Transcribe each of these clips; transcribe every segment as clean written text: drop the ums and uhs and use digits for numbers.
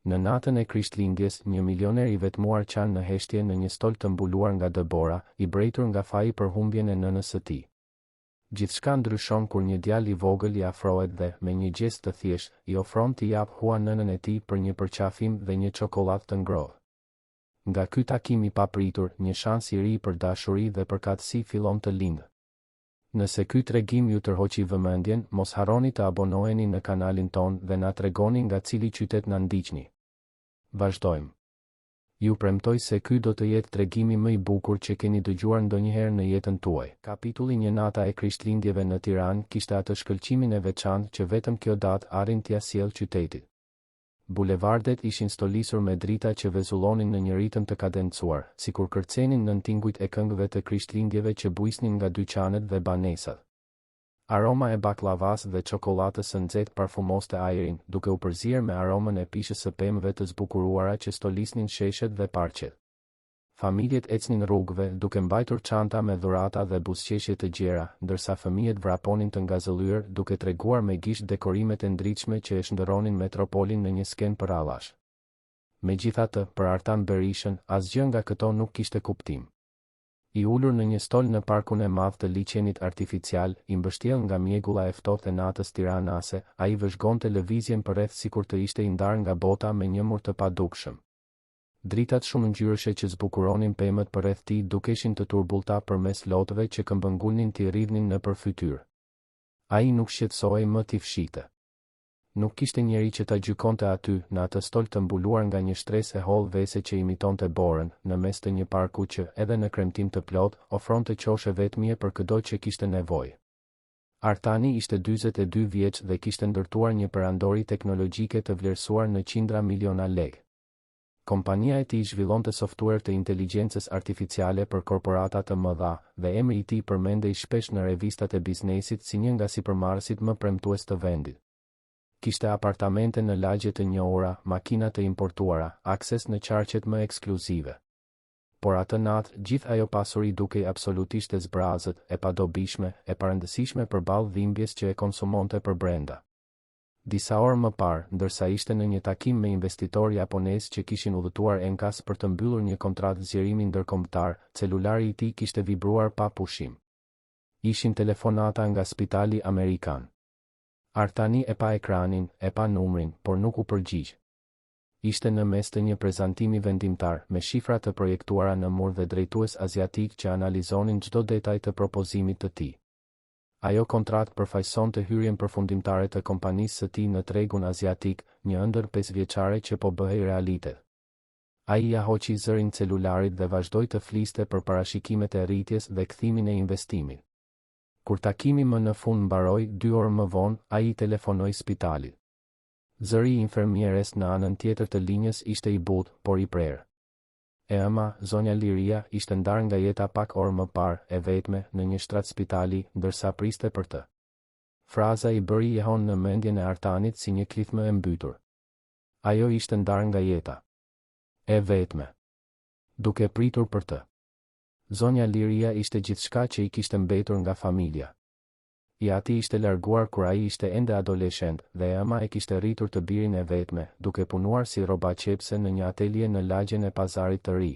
Në natën e Krishtlindjes, një milioner I vetmuar qanë në heshtje në një stol të mbuluar nga dëbora, I brejtur nga faji për humbjen e nënës së tij. Gjithçka ndryshon kur një djalë I vogël I afrohet dhe, me një gest të thjeshtë, I ofron t'i jap hua nënën e tij për një përqafim dhe një çokoladë të ngrohtë. Nga ky takim I papritur, një shans I ri për dashuri dhe përkatësi fillon të lindë. Nëse ky tregim ju tërhoqi vëmendjen, mos harroni të abonoheni në kanalin ton dhe na tregoni nga cili qytet na ndiqni. Vazhdojmë. Ju premtoj se ky do të jetë tregimi më I bukur që keni dëgjuar ndonjëherë në jetën tuaj. Kapitulli Një nata e Krishtlindjeve në Tiranë kishte atë shkëlqimin e veçantë që vetëm kjo datë arrin t'ia sjellë qytetit. Bulevardet ishin stolisur me drita që vezullonin në një ritëm të kadencuar, sikur kërcenin nën tingujt e këngëve të Krishtlindjeve që buisnin nga dyqanet dhe banesat. Aroma e baklavas dhe çokoladës së nxehtë parfumoste ajrin, duke u përzier me aromën e pishës së pemëve të zbukuruara që stolisnin sheshet dhe parqet. Familjet ecnin rrugëve, duke mbajtur çanta me dhurata dhe buzëqeshje të gjera, ndërsa fëmijët vraponin të ngazëllyer, duke treguar me gisht dekorimet e ndritshme që e shndërronin metropolin në një skenë për allash. Megjithatë, për Artan Berishën, asgjë nga këto nuk kishte kuptim. I ulur në një stol në parkun e madh të liçenit artificial, I mbështjell nga mjegulla e ftohtë e natës tiranase, ai vëzhgonte lëvizjen përreth sikur të ishte I ndarë nga bota me një mur të padukshëm. Dritat shumë ngjyrëshe që zbukuronin pemët përreth tij dukeshin të turbullta përmes lotëve që këmbëngulnin t'i rridhnin nëpër fytyrë. Ai nuk shqetësohej më t'i fshite. Nuk kishte njeri që ta gjykonte aty, në atë stol të mbuluar nga një shtresë e hollë vese që imitonte borën, në mes të një parku që, edhe në kremtim të plot, ofronte qoshe vetmije për çdo që kishte nevojë. Artani ishte 42 vjeç dhe kishte ndërtuar një perandori teknologjike të vlerësuar në qindra miliona lekë. Kompania e tij zhvillonte software të inteligjencës artificiale për korporata të mëdha, dhe emri I tij përmendej shpesh në revistat e biznesit si një nga sipërmarrësit më premtues të vendit. Kishte apartamente në lagje të njohura, makina të importuara, akses në qarqet më ekskluzive. Por atë natë, gjithë ajo pasuri dukej absolutisht e zbrazët, e padobishme, e parëndësishme përballë dhimbjes që e konsumonte për brenda. Disa orë më parë, ndërsa ishte në një takim me investitorë japonez që kishin udhëtuar enkas për të mbyllur një kontratë zgjerimi ndërkombëtar, celulari I tij kishte vibruar pa pushim. Ishin telefonata nga spitali amerikan. Artani e pa ekranin, e pa numrin, por nuk u përgjigj. Ishte në mes të një prezantimi vendimtar, me shifra të projektuara në mur dhe drejtues aziatik që analizonin çdo detaj të propozimit të tij. Ajo kontratë përfaqësonte hyrjen përfundimtare të kompanisë së tij në tregun aziatik, një ëndër 5 vjeçare që po bëhej realitet. Ai ja hoqi zërin celularit dhe vazhdoi të fliste për parashikimet e rritjes dhe kthimin e investimit. Kur takimi më në fund mbaroi, 2 orë më vonë, ai I telefonoi spitalit. Zëri I infermieres në anën tjetër të linjës ishte I butë, por I prerë. E ëma, zonja Liria, ishte ndarë nga jeta pak orë më parë, e vetme, në një shtrat spitali, ndërsa priste për të. Fraza I bëri jehon në mendjen e Artanit si një klithmë e mbytur. Ajo ishte ndarë nga jeta. E vetme. Duke pritur për të. Zonja Liria ishte gjithçka që I kishte mbetur nga familja. I ati ishte larguar kur ai ishte ende adoleshent dhe ëma e kishte rritur të birin e vetme, duke punuar si robaqepse në një atelje në lagjen e pazarit të ri.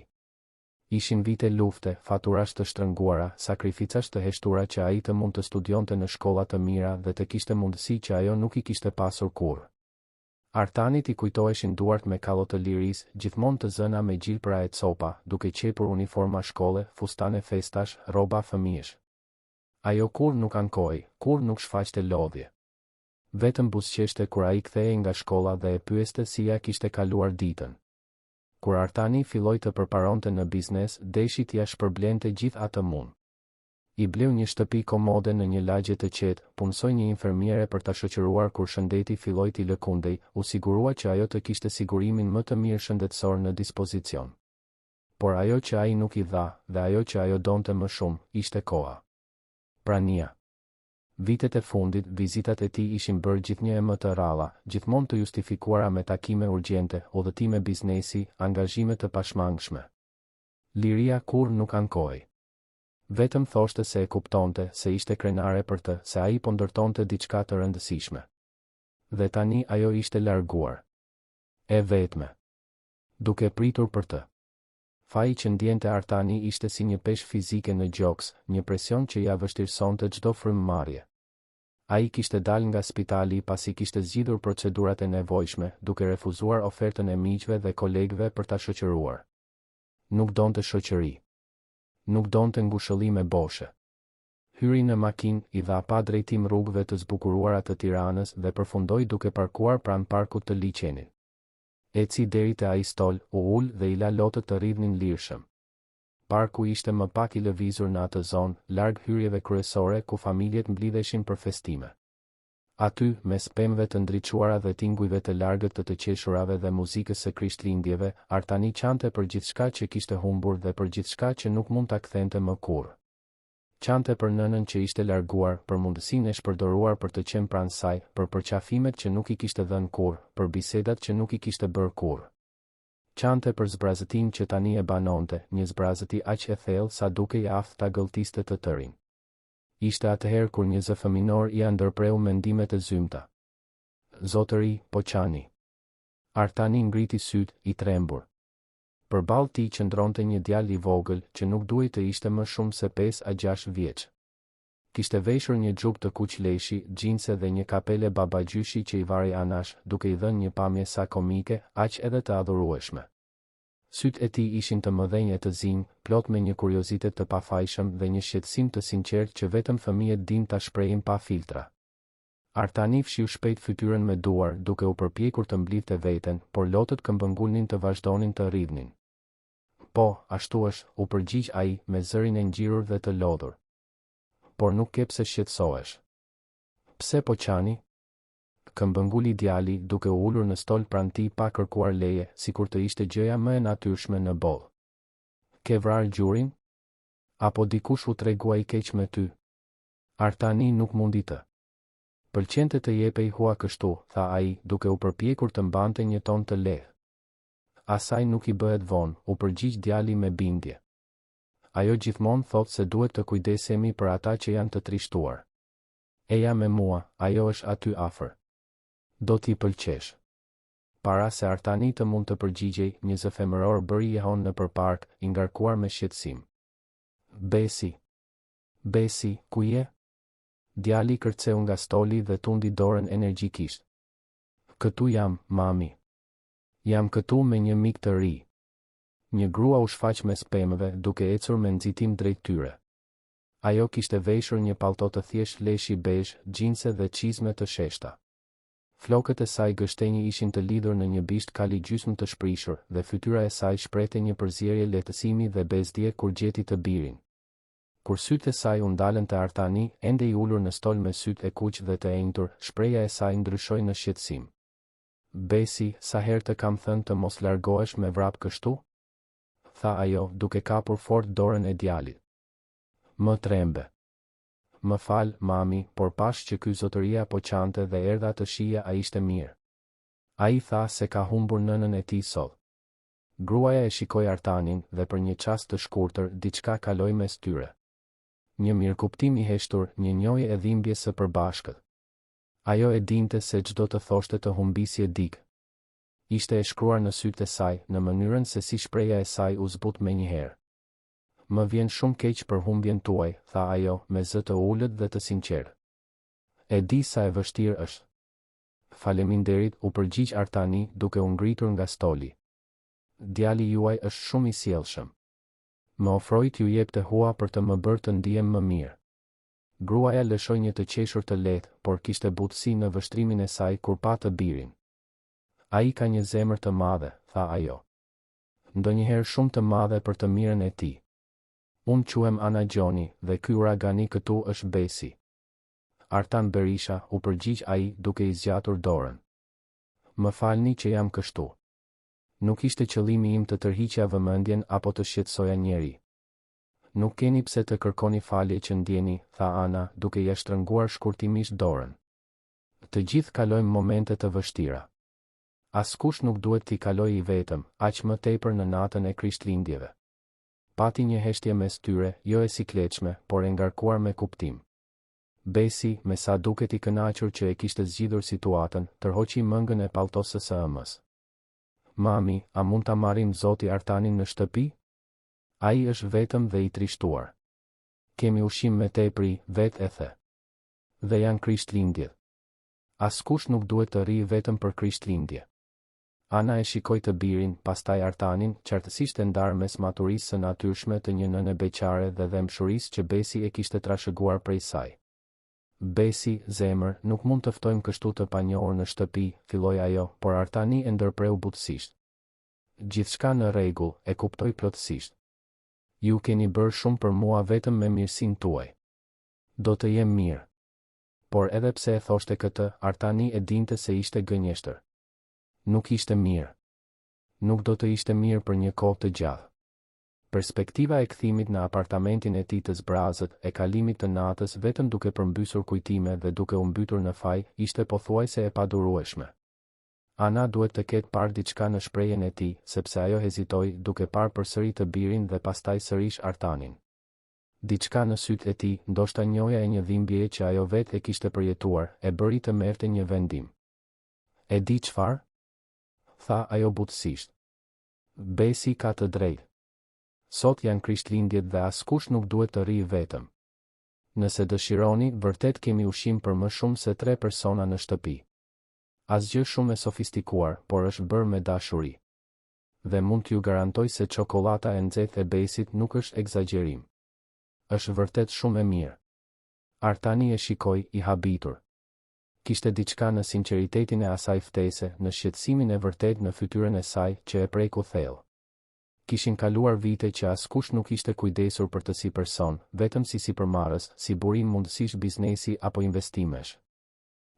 Ishin vite lufte, faturash të shtrënguara, sakrificash të heshtura që ai të mund të studionte në shkolla të mira dhe të kishte mundësi që ajo nuk I kishte pasur kurrë. Artanit I kujtoheshin duart me kallo të liris, gjithmonë të zëna me gjilpëra e copa, duke qepur uniforma shkolle, fustane festash, rroba fëmijësh. Ajo kur nuk ankoi, kur nuk shfaqte lodhje. Vetëm buzëqeshte kur ai kthehej nga shkolla dhe e pyeste si ja kishte kaluar ditën. Kur Artani filloi të përparonte në biznes, deshi t'ia shpërblente gjithë atë mund. I bleu një shtëpi komode në një lagje të qetë, punësoi një infermiere për ta shoqëruar kur shëndeti filloi t'i lëkundej, u sigurua që ajo të kishte sigurimin më të mirë shëndetësor në dispozicion. Por ajo që ai nuk I dha, dhe ajo që ajo donte më shumë, ishte koha. Prania. Vitet e fundit, vizitat e tij ishin bërë gjithnjë më të rralla, gjithmonë të justifikuara me takime urgjente, udhëtime biznesi, angazhime të pashmangshme. Liria kur nuk ankoi. Vetëm thoshte se e kuptonte, se ishte krenare për të, se ai po ndërtonte diçka të rëndësishme. Dhe tani ajo ishte larguar. E vetme. Duke pritur për të. Faji që ndjente Artani ishte si një peshë fizike në gjoks, një presion që ja vështirësonte çdo frymëmarrje. Ai kishte dalë nga spitali pasi kishte zgjidhur procedurat e nevojshme, duke refuzuar ofertën e miqve dhe kolegëve për ta shoqëruar. Nuk donte shoqëri. Nuk donte ngushëllime boshe. Hyri në makinë, i dha pa drejtim rrugëve të zbukuruara të Tiranës dhe përfundoi duke parkuar pranë parkut të liçenit. Eci deri te ai stol, u ul dhe i la lotët të rridhnin lirshëm. Parku ishte më pak i lëvizur në atë zonë, larg hyrjeve kryesore ku familjet mblidheshin për festime. Aty, mes pemëve të ndriçuara dhe tingujve të largët të qeshurave dhe muzikës së Krishtlindjeve, Artani qante për gjithçka që kishte humbur dhe për gjithçka që nuk mund ta kthente më kurrë. Qante për nënën që ishte larguar, për mundësinë e shpërdoruar për të qenë pranë saj, për përqafimet që nuk i kishte dhënë kurrë, për bisedat që nuk i kishte bërë kurrë. Qante për zbrazëtin që tani e banonte, një zbrazëti aq e thellë sa duke i aftë ta gëlltiste të tërin. Ishte atëherë kur një zë fëminor ia ndërpreu mendimet e zymta. Zotëri, po qani. Artani ngriti syt, i trembur. Përballë tij qëndronte një djalë i vogël që nuk duhej të ishte më shumë se 5 a 6 vjeç. Kishte veshur një xhupë të kuq leshi, xhinse dhe një kapele babagjyshi që i vari anash, duke i dhënë një pamje sa komike, aq edhe të adhurueshme. Sytë e tij ishin të mëdhenj e të zinj, plot me një kuriozitet të pafajshëm dhe një shqetësim të sinqert që vetëm fëmijët din ta shprehin pa filtra. Artani fshiu shpejt fytyrën me duar, duke u përpjekur të mblidhte veten, por lotët këmbëngulnin të vazhdonin të rridhnin. Po, ashtu është, u përgjigj ai, me zërin e ngjirur dhe të lodhur. Por nuk ke pse shqetësohesh. Pse po qani? Këmbënguli djali, duke u ulur në stol pranë tij pa kërkuar leje, sikur të ishte gjëja më e natyrshme në botë. Ke vrarë gjurin? Apo dikush u tregua i keq me ty? Artani nuk mundi të. Pëlqente të jepej hua kështu, tha ai, duke u përpjekur të mbante një ton të lehtë. Asaj nuk i bëhet vonë, u përgjigj djali me bindje. Ajo gjithmonë thot se duhet të kujdesemi për ata që janë të trishtuar. Eja me mua, ajo është aty afër. Do t'i pëlqesh. Para se Artani të mund të përgjigjej, një zë femëror bëri jehon nëpër park, i ngarkuar me shqetësim. Besi. Besi, ku je? Djali kërceu nga stoli dhe tundi dorën energjikisht. Këtu jam, mami. Jam këtu me një mik të ri. Një grua u shfaq mes pemëve, duke ecur me nxitim drejt tyre. Ajo kishte veshur një pallto të thjesht leshi bezh, xhinse dhe çizme të sheshta. Flokët e saj gështenji ishin të lidhur në një bisht kali gjysmë të shprishur, dhe fytyra e saj shprehte një përzierje lehtësimi dhe bezdje kur gjeti të birin. Kur sytë e saj u ndalën te Artani, ende i ulur në stol me sytë e kuq dhe të enjtur, shpreha e saj ndryshoi në shqetësim. Besi, sa herë të kam thënë të mos largohesh me vrap kështu? Tha ajo, duke kapur fort dorën e djalit. Më trembe. Më fal, mami, por pash që ky zotëria po qante dhe erdha të shija a ishte mirë. Ai tha se ka humbur nënën e tij sot. Gruaja e shikoi Artanin dhe për një çast të shkurtër diçka kaloi mes tyre. Një mirëkuptim i heshtur, një njohje e dhimbjes së përbashkët. Ajo e dinte se çdo të thoshte të humbisje dik. Ishte e shkruar në sytë e saj, në mënyrën se si shpreha e saj u zbut menjëherë. Më vjen shumë keq për humbjen tuaj, tha ajo, me zë të ulët dhe të sinqertë. E di sa e vështirë është. Faleminderit, u përgjigj Artani, duke u ngritur nga stoli. Djali juaj është shumë i sjellshëm. Më ofroi t'ju jepte hua për të më bërë të ndihem më mirë. Gruaja lëshoi një të qeshur të lehtë, por kishte butësi në vështrimin e saj kur pa të birin. Ai ka një zemër të madhe, tha ajo. Ndonjëherë shumë të madhe për të mirën e tij. Unë quhem Ana Gjoni, dhe ky uragani këtu është Besi. Artan Berisha, u përgjigj ai, duke i zgjatur dorën. Më falni që jam kështu. Nuk ishte qëllimi im të tërhiqja vëmendjen apo të shqetësoja njeri. Nuk keni pse të kërkoni falje që ndjeni, tha Ana, duke ja shtrënguar shkurtimisht dorën. Të gjithë kalojmë momente të vështira. Askush nuk duhet t'i kalojë i vetëm, aq më tepër në natën e Krishtlindjeve. Pati një heshtje mes tyre, jo e sikletshme, por e ngarkuar me kuptim. Besi, me sa duket i kënaqur që e kishte zgjidhur situatën, tërhoqi mëngën e palltosës së ëmës. Mami, a mund ta marrim zoti Artanin në shtëpi? Ai është vetëm dhe i trishtuar. Kemi ushqim me tepri, vet e the. Dhe janë Krishtlindjet. Askush nuk duhet të rri vetëm për Krishtlindje. Ana e shikoi të birin, pastaj Artanin, qartësisht e ndarë mes maturisë së natyrshme të një nëne beqare dhe dhemshurisë që Besi e kishte trashëguar prej saj. Besi, zemër, nuk mund të ftojmë kështu të panjohur në shtëpi, filloi ajo, por Artani e ndërpreu butësisht. Gjithçka në rregull, e kuptoi plotësisht. Ju keni bërë shumë për mua vetëm me mirësinë tuaj. Do të jem mirë. Por edhe pse e thoshte këtë, Artani e dinte se ishte gënjeshtër. Nuk ishte mirë. Nuk do të ishte mirë për një kohë të gjatë. Perspektiva e kthimit në apartamentin e tij të zbrazët, e kalimit të natës vetëm duke përmbysur kujtime dhe duke u mbytur në faj, ishte pothuajse e padurueshme. Ana duhet të ketë parë diçka në shprehjen e tij, sepse ajo hezitoi duke parë përsëri të birin dhe pastaj sërish Artanin. Diçka në sytë e tij, ndoshta njohja e një dhimbjeje që ajo vetë e kishte përjetuar, e bëri të merrte një vendim. E di çfarë? Tha ajo butësisht. Besi ka të drejtë. Sot janë Krishtlindjet dhe askush nuk duhet të rrijë vetëm. Nëse dëshironi, vërtet kemi ushqim për më shumë se 3 persona në shtëpi. Asgjë shumë e sofistikuar, por është bërë me dashuri. Dhe mund t'ju garantoj se çokolata e nxehtë e Besit nuk është egzagerim. Është vërtet shumë e mirë. Artani e shikoi, i habitur. Kishte diçka në sinqeritetin e asaj ftese, në shqetësimin e vërtet në fytyrën e saj, që e preku thellë. Kishin kaluar vite që askush nuk ishte kujdesur për të si person, vetëm si sipërmarrës, si burim mundësish biznesi apo investimesh.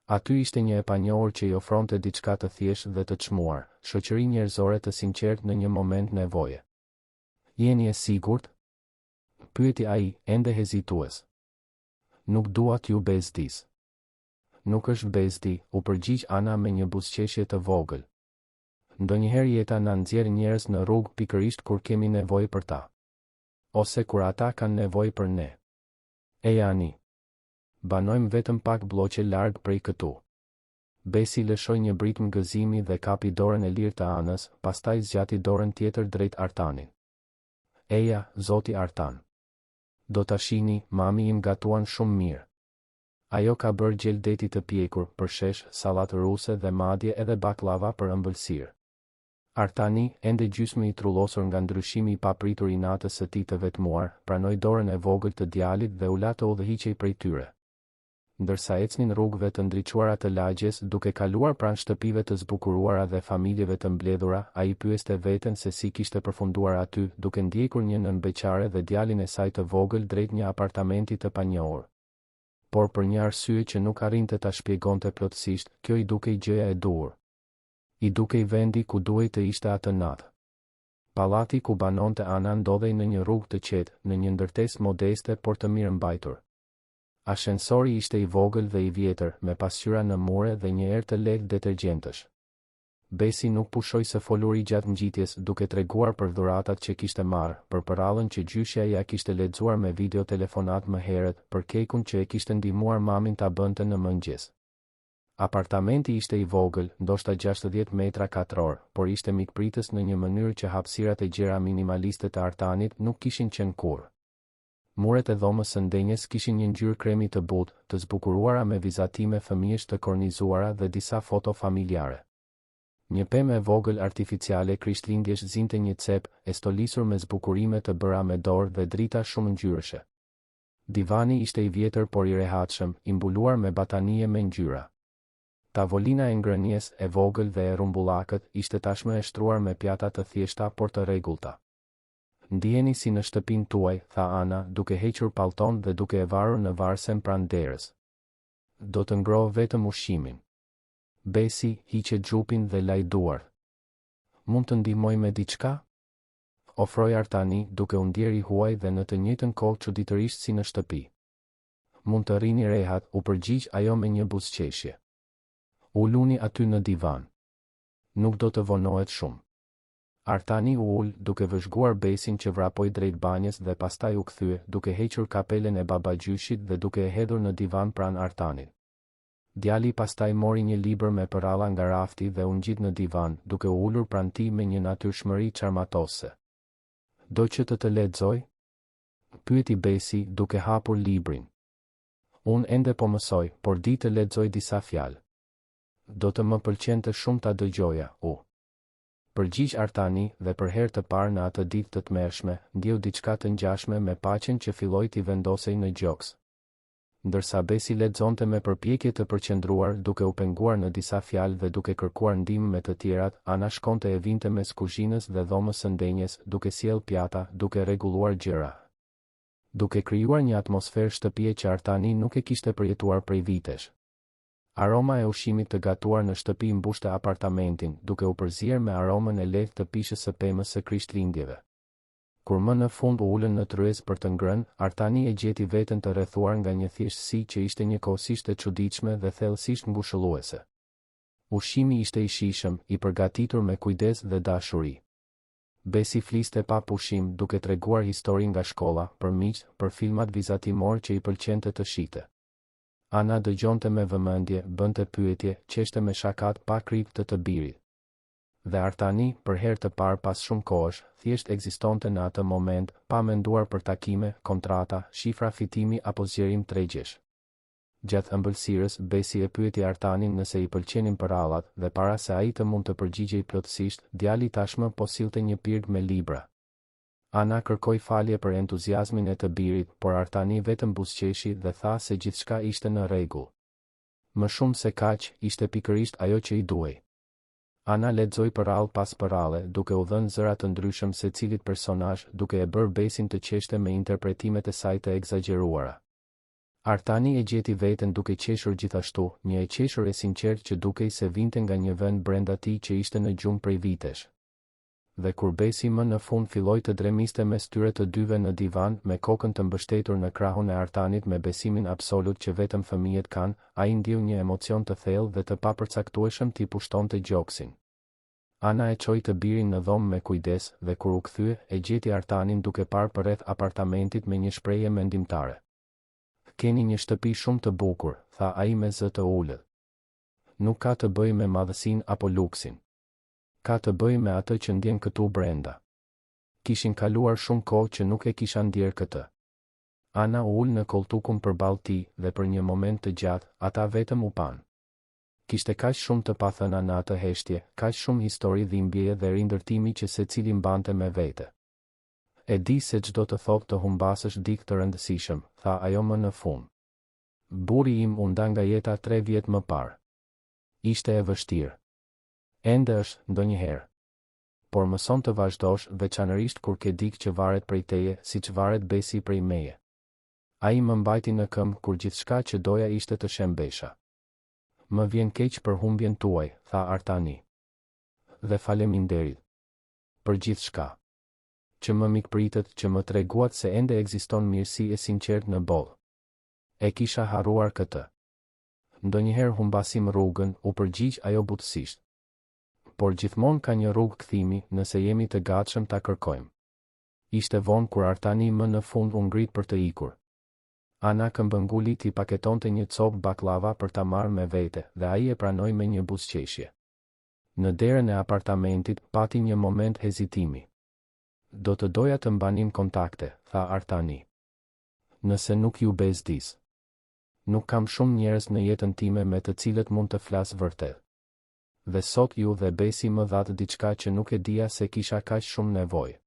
Aty ishte një e panjohur që i ofronte diçka të thjeshtë dhe të çmuar, shoqëri njerëzore të sinqertë në një moment nevoje. Jeni e sigurt? Pyeti ai, ende hezitues. Nuk dua t'ju bezdis. Nuk është bezdi, u përgjigj Ana me një buzëqeshje të vogël. Ndonjëherë jeta na nxjerr njerëz në rrugë pikërisht kur kemi nevojë për ta. Ose kur ata kanë nevojë për ne. E jani. Banojmë vetëm pak bloqe larg prej këtu. Besi lëshoi një britm gëzimi dhe kapi dorën e lirë të Anës, pastaj zgjati dorën tjetër drejt Artanit. Eja, zoti Artan. Do ta shihni, mami im gatuan shumë mirë. Ajo ka bërë gjeldeti të pjekur, përshesh, sallatë ruse dhe madje edhe baklava për ëmbëlsirë. Artani, ende gjysmë i trullosur nga ndryshimi i papritur i natës së tij të vetmuar, pranoi dorën e vogël të djalit dhe u la të udhëhiqej prej tyre. Ndërsa ecnin rrugëve të ndriçuara të lagjes, duke kaluar pranë shtëpive të zbukuruara dhe familjeve të mbledhura, ai pyeste veten se si kishte përfunduar aty, duke ndjekur një nën beqare dhe djalin e saj të vogël drejt një apartamenti të panjohur. Por për një arsye që nuk arrinte ta shpjegonte plotësisht, kjo i dukej gjëja e duhur. I dukej vendi ku duhej të ishte atë natë. Pallati ku banonte Ana ndodhej në një rrugë të qetë, në një ndërtesë modeste por të mirë mbajtur. Ashensori ishte i vogël dhe i vjetër, me pasqyra në mure dhe një erë të lehtë detergjentësh. Besi nuk pushoi së foluri gjatë ngjitjes, duke treguar për dhuratat që kishte marrë, për përrallën që gjyshja ja kishte lexuar me videotelefonat më herët, për kekun që e kishte ndihmuar mamin ta bënte në mëngjes. Apartamenti ishte i vogël, ndoshta 60 metra katror, por ishte mikpritës në një mënyrë që hapësirat e gjëra minimaliste të Artanit nuk kishin qenë kurrë. Muret e dhomës së ndenjes kishin një ngjyrë kremi të butë, të zbukuruara me vizatime fëmijësh të kornizuara dhe disa foto familjare. Një pemë e vogël artificiale Krishtlindjesh zinte një cep, e stolisur me zbukurime të bëra me dorë dhe drita shumë ngjyrëshe. Divani ishte i vjetër por i rehatshëm, i mbuluar me batanie me ngjyra. Tavolina e ngrënies, e vogël dhe e rumbullakët, ishte tashmë e shtruar me pjata të thjeshta por të rregullta. Ndiheni si në shtëpinë tuaj, tha Ana, duke hequr pallton dhe duke e varur në varsen pranë derës. Do të ngroh vetëm ushqimin. Besi hiqe xhupin dhe laj duart. Mund të ndihmoj me diçka? Ofroi Artani, duke u ndier i huaj dhe në të njëjtën kohë çuditërisht si në shtëpi. Mund të rrini rehat, u përgjigj ajo me një buzëqeshje. Uluni aty në divan. Nuk do të vonohet shumë. Artani u ul, duke vëzhguar Besin që vrapoi drejt banjës dhe pastaj u kthye, duke hequr kapelen e babagjyshit dhe duke e hedhur në divan pranë Artanit. Djali pastaj mori një libër me përralla nga rafti dhe u ngjit në divan, duke u ulur pranë tij me një natyrshmëri çarmatose. "Do që të lexoj?" pyeti Besi, duke hapur librin. "Unë ende po mësoj, por di të lexoj disa fjalë." "Do të më pëlqente shumë ta dëgjoja, përgjigj Artani dhe për herë të parë në atë ditë të tmerrshme, ndjeu diçka të ngjashme me paqen që filloi t'i vendosej në gjoks. Ndërsa Besi lexonte me përpjekje të përqendruar, duke u penguar në disa fjalë dhe duke kërkuar ndihmë me të tjerat, Ana shkonte e vinte mes kuzhinës dhe dhomës së ndenjes, duke sjell pjata, duke rregulluar gjëra. Duke krijuar një atmosferë shtëpie që Artani nuk e kishte përjetuar prej vitesh. Aroma e ushqimit të gatuar në shtëpi mbushte apartamentin, duke u përzier me aromën e lehtë të pishës së pemës së Krishtlindjeve. Kur më në fund u ulën në tryez për të ngrënë, Artani e gjeti veten të rrethuar nga një thjeshtësi që ishte njëkohësisht e çuditshme dhe thellësisht ngushëlluese. Ushqimi ishte i shijshëm, i përgatitur me kujdes dhe dashuri. Besi fliste pa pushim, duke treguar histori nga shkolla, për miq, për filmat vizatimor që i pëlqente të shite. Ana dëgjonte me vëmendje, bënte pyetje, qeshte me shakat pa krip të birit. Dhe Artani, për herë të parë pas shumë kohësh, thjesht ekzistonte në atë moment, pa menduar për takime, kontrata, shifra fitimi apo zgjerim tregjesh. Gjatë ëmbëlsirës, Besi e pyeti Artanin nëse i pëlqenin përrallat, dhe para se ai të mund të përgjigjej plotësisht, djali tashmë po sillte një pirg me libra. Ana kërkoi falje për entuziazmin e të birit, por Artani vetëm buzëqeshi dhe tha se gjithçka ishte në rregull. Më shumë se kaq, ishte pikërisht ajo që i duhej. Ana lexoi përrall pas përralle, duke u dhënë zëra të ndryshëm secilit personazh, duke e bërë Besin të qeshte me interpretimet e saj të egzageruara. Artani e gjeti veten duke qeshur gjithashtu, një e qeshur e sinqert që dukej se vinte nga një vend brenda tij që ishte në gjumë prej vitesh. Dhe kur Besi më në fund filloi të dremiste mes tyre të dyve në divan, me kokën të mbështetur në krahun e Artanit me besimin absolut që vetëm fëmijët kanë, ai ndjeu një emocion të thellë dhe të papërcaktueshëm t'i pushtonte gjoksin. Ana e çoi të birin në dhomë me kujdes dhe kur u kthye, e gjeti Artanin duke parë përreth apartamentit me një shprehje mendimtare. "Keni një shtëpi shumë të bukur," tha ai me zë të ulët. "Nuk ka të bëjë me madhësinë apo luksin. Ka të bëjë me atë që ndjen këtu brenda." Kishin kaluar shumë kohë që nuk e kisha ndjer këtë. Ana u ul në koltukun përballë tij dhe për një moment të gjatë, ata vetëm u pan. Kishte kaq shumë të pathëna në atë heshtje, kaq shumë histori dhimbjeje dhe rindërtimi që secili mbante me vete. "E di se çdo të thotë të humbasësh dikë të rëndësishëm," tha ajo më në fund. "Burri im u nda nga jeta 3 vjet më parë. Ishte e vështirë. Ende është, ndonjëherë. Por mëson të vazhdosh, veçanërisht kur ke dikë që varet prej teje, siç varet Besi prej meje." Ai më mbajti në këmbë kur gjithçka që doja ishte të shembesha. "Më vjen keq për humbjen tuaj," tha Artani. "Dhe faleminderit për gjithçka. Që më mikpritet, që më treguat se ende ekziston mirësi e sinqert në botë. E kisha harruar këtë. Ndonjëherë humbasim rrugën," u përgjigj ajo butësisht. "Por gjithmonë ka një rrugë kthimi, nëse jemi të gatshëm ta kërkojmë." Ishte vonë kur Artani më në fund u ngrit për të ikur. Ana këmbënguli t'i paketonte një copë baklava për ta marrë me vete, dhe ai e pranoi me një buzëqeshje. Në derën e apartamentit pati një moment hezitimi. "Do të doja të mbanim kontakte," tha Artani. "Nëse nuk ju bezdis. Nuk kam shumë njerëz në jetën time me të cilët mund të flas vërtet. Dhe sot ju dhe Besi më dhatë diçka që nuk e dija se kisha kaq shumë nevojë."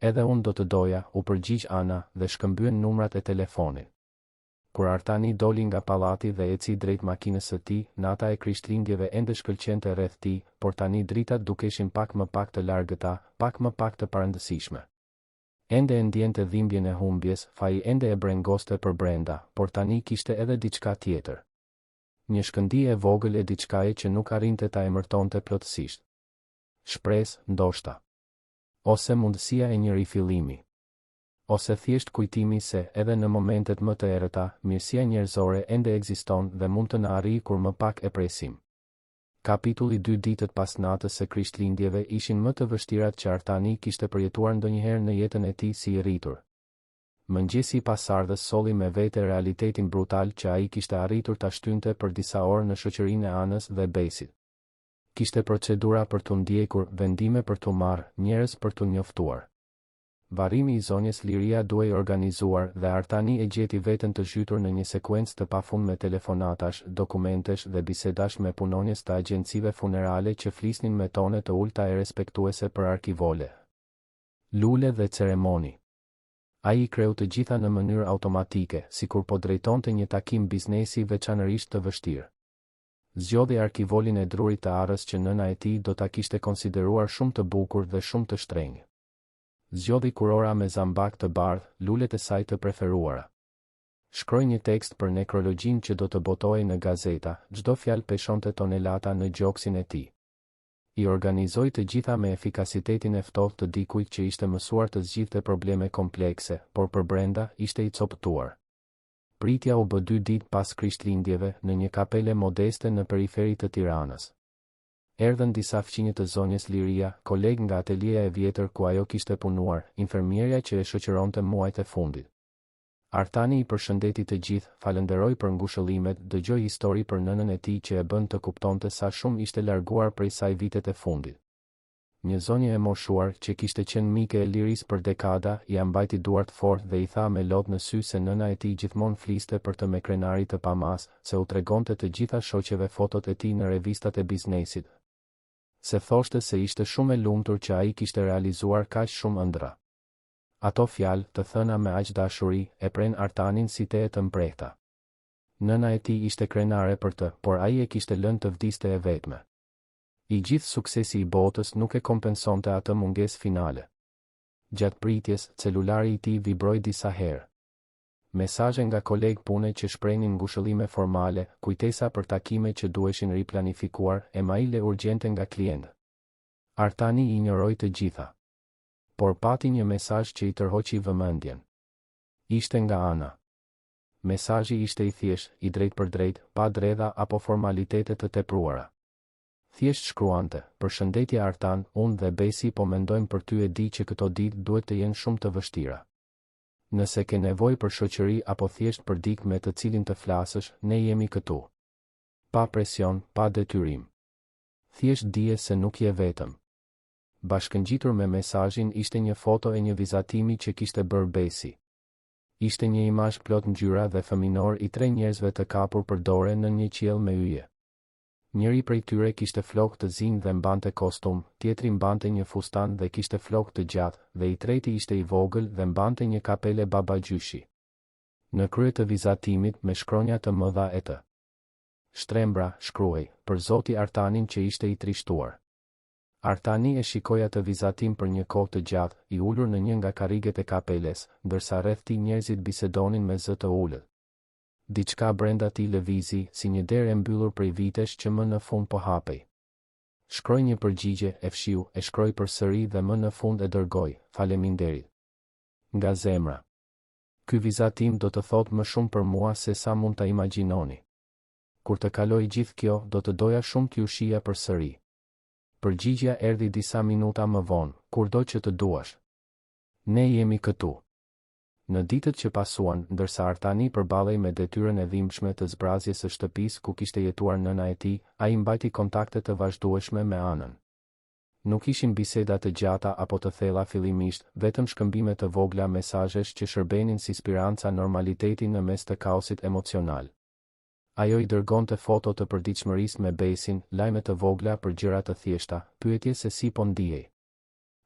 "Edhe unë do të doja," u përgjigj Ana dhe shkëmbyen numrat e telefonit. Kur Artani doli nga pallati dhe eci drejt makinës së tij, nata e Krishtlindjeve ende shkëlqente rreth tij, por tani dritat dukeshin pak më pak të largëta, pak më pak të parëndësishme. Ende e ndjente dhimbjen e humbjes, faji ende e brengoste për brenda, por tani kishte edhe diçka tjetër. Një shkëndije e vogël e diçkaje që nuk arrinte ta emërtonte plotësisht. Shpresë, ndoshta. Ose mundësia e një rifillimi. Ose thjesht kujtimi se, edhe në momentet më të errëta, mirësia njerëzore ende ekziston dhe mund të na arrijë kur më pak e presim. Kapitulli 2. Ditët pas natës së Krishtlindjeve ishin më të vështirat që Artani kishte përjetuar ndonjëherë në jetën e tij si i rritur. Mëngjesi I pasardhës solli me vete realitetin brutal që ai kishte arritur ta shtynte për disa orë në shoqërinë e anës dhe besit. Kishte procedura për t'u ndjekur, vendime për t'u marrë, njerëz për t'u njoftuar. Varrimi I zonjës Liria duhej organizuar dhe Artani e gjeti veten të zhytur në një sekuencë të pafund me telefonatash, dokumentesh dhe bisedash me punonjës të agjencive funerale që flisnin me tone të ulta e respektuese për arkivole, lule dhe ceremoni. Ai I kreu të gjitha në mënyrë automatike, sikur po drejtonte një takim biznesi veçanërisht të vështirë. Zgjodhi arkivolin e drurit të arrës që nëna e tij do ta kishte konsideruar shumë të bukur dhe shumë të shtrenjtë. Zgjodhi kurora me zambak të bardhë, lulet e saj të preferuara. Shkroi një tekst për nekrologjinë që do të botohej në gazeta, çdo fjalë peshonte tonelata në gjoksin e tij. I organizoi të gjitha me efikasitetin e ftohtë të dikujt që ishte mësuar të zgjidhte probleme komplekse, por për brenda ishte I copëtuar. Pritja u bë 2 ditë pas Krishtlindjeve në një kapele modeste në periferi të Tiranës. Erdhën disa fqinjë të zonjës Liria, kolegë nga ateljeja e vjetër ku ajo kishte punuar, infermierja që e shoqëronte muajt e fundit. Artani I përshëndeti të gjithë, falenderoi për ngushëllimet, dëgjoi histori për nënën e tij që e bën të kuptonte sa shumë ishte larguar prej saj vitet e fundit. Një zonjë e moshuar që kishte qenë mike e Liris për dekada, I mbajti duart fort dhe I tha me lot në sy se nëna e tij gjithmonë fliste për të me krenari të pamas, se u tregonte të gjitha shoqeve fotot e tij në revistat e biznesit. Se thoshte se ishte shumë e lumtur që ai kishte realizuar kaq shumë ëndra. Ato fjalë, të thëna me aq dashuri, e pren Artanin si te e të mprehta. Nëna e tij ishte krenare për të, por ai e kishte lënë të vdiste e vetme. I gjithë suksesi I botës nuk e kompensonte atë mungesë finale. Gjatë pritjes, celulari I tij vibroi disa herë. Mesazhe nga kolegë pune që shprenin ngushëllime formale, kujtesa për takime që duheshin riplanifikuar, e maile urgjente nga klientë. Artani I injoroi të gjitha. Por pati një mesazh që I tërhoqi vëmendjen. Ishte nga Ana. Mesazhi ishte I thjeshtë, I drejt për drejt, pa dredha apo formalitete të tepruara. Thjesht shkruante: "Përshëndetje Artan, unë dhe Besi po mendojmë për ty, e di që këto ditë duhet të jenë shumë të vështira. Nëse ke nevojë për shoqëri apo thjesht për dikë me të cilin të flasësh, ne jemi këtu. Pa presion, pa detyrim. Thjesht dije se nuk je vetëm." Bashkëngjitur me mesazhin ishte një foto e një vizatimi që kishte bërë Besi. Ishte një imazh plot ngjyra dhe fëminor I 3 njerëzve të kapur për dore në një qiell me yje. Njëri prej tyre kishte flokë të zinj dhe mbante kostum, tjetri mbante një fustan dhe kishte flokë të gjatë, dhe I treti ishte I vogël dhe mbante një kapele babagjyshi. Në krye të vizatimit me shkronja të mëdha e të Shtrembra, shkruaj, për Zoti Artanin që ishte I trishtuar. Artani e shikoi atë vizatim për një kohë të gjatë, I ulur në një nga karriget e kapeles, ndërsa rreth tij njerëzit bisedonin me zë të ulët. Diçka brenda tij lëvizi, si një derë e mbyllur prej vitesh që më në fund po hapej. Shkroi një përgjigje, e fshiu, e shkroi përsëri dhe më në fund e dërgoi: "Faleminderit. Nga zemra. Ky vizatim do të thotë më shumë për mua se sa mund ta imagjinoni. Kur të kaloj gjithë kjo, do të doja shumë t'ju shija përsëri." Përgjigjja erdhi disa minuta më vonë: "Kurdo që të duash. Ne jemi këtu." Në ditët që pasuan, ndërsa Artani përballej me detyrën e dhimbshme të zbrazjes së shtëpisë ku kishte jetuar nëna e tij, ai mbajti kontakte të vazhdueshme me anën. Nuk ishin biseda të gjata apo të thella fillimisht, vetëm shkëmbime të vogla mesazhesh që shërbenin si spiranca normaliteti në mes të kaosit emocional. Ajo I dërgonte foto të përditshmërisë me Besin, lajme të vogla për gjëra të thjeshta, pyetje se si po ndihej.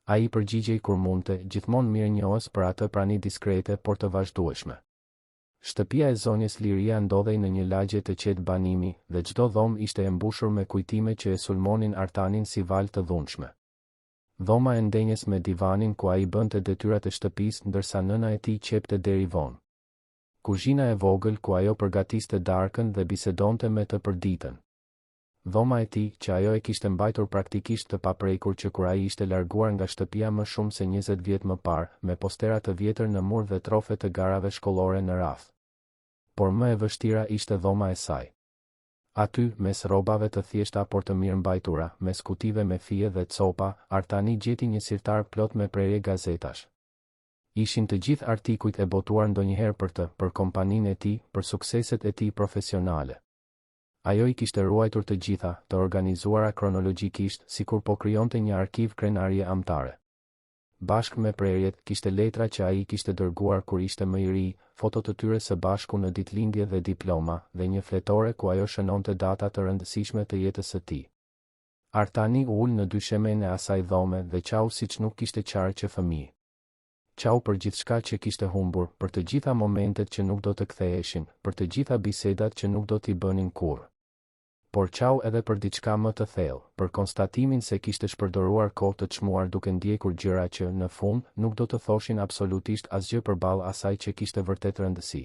Ai përgjigjej kur mundte, gjithmonë mirënjohës për atë prani diskrete por të vazhdueshme. Shtëpia e zonjës Liria ndodhej në një lagje të qetë banimi, dhe çdo dhomë ishte e mbushur me kujtime që e sulmonin Artanin si valë të dhunshme. Dhoma e ndenjes me divanin ku ai bënte detyrat e shtëpisë ndërsa nëna e tij qepte deri vonë. Kuzhina e vogël ku ajo përgatiste darkën dhe bisedonte me të përditën. Dhoma e tij që ajo e kishte mbajtur praktikisht të paprekur që kur ai ishte larguar nga shtëpia më shumë se 20 vjet më parë, me postera të vjetër në mur dhe trofe të garave shkollore në rraf. Por më e vështira ishte dhoma e saj. Aty, mes rrobave të thjeshta por të mirë mbajtura, mes kutive me fije dhe copa, Artani gjeti një sirtar plot me prerje gazetash. Ishin të gjithë artikujt e botuar ndonjëherë për kompaninë e tij, për sukseset e tij profesionale. Ajo i kishte ruajtur të gjitha, të organizuara kronologjikisht, sikur po krijonte një arkiv krenarie amtare. Bashkë me prerjet, kishte letra që ai kishte dërguar kur ishte më i ri, foto të tyre së bashku në ditëlindje dhe diploma, dhe një fletore ku ajo shënonte data të rëndësishme të jetës së tij. Artani u ul në dyshemen e asaj dhome dhe qau siç nuk kishte qarë që fëmijë. Qau për gjithçka që kishte humbur, për të gjitha momentet që nuk do të ktheheshin, për të gjitha bisedat që nuk do t'i bënin kurrë. Por qau edhe për diçka më të thellë, për konstatimin se kishte shpërdoruar kohë të çmuar duke ndjekur gjëra që, në fund, nuk do të thoshin absolutisht asgjë përballë asaj që kishte vërtet rëndësi.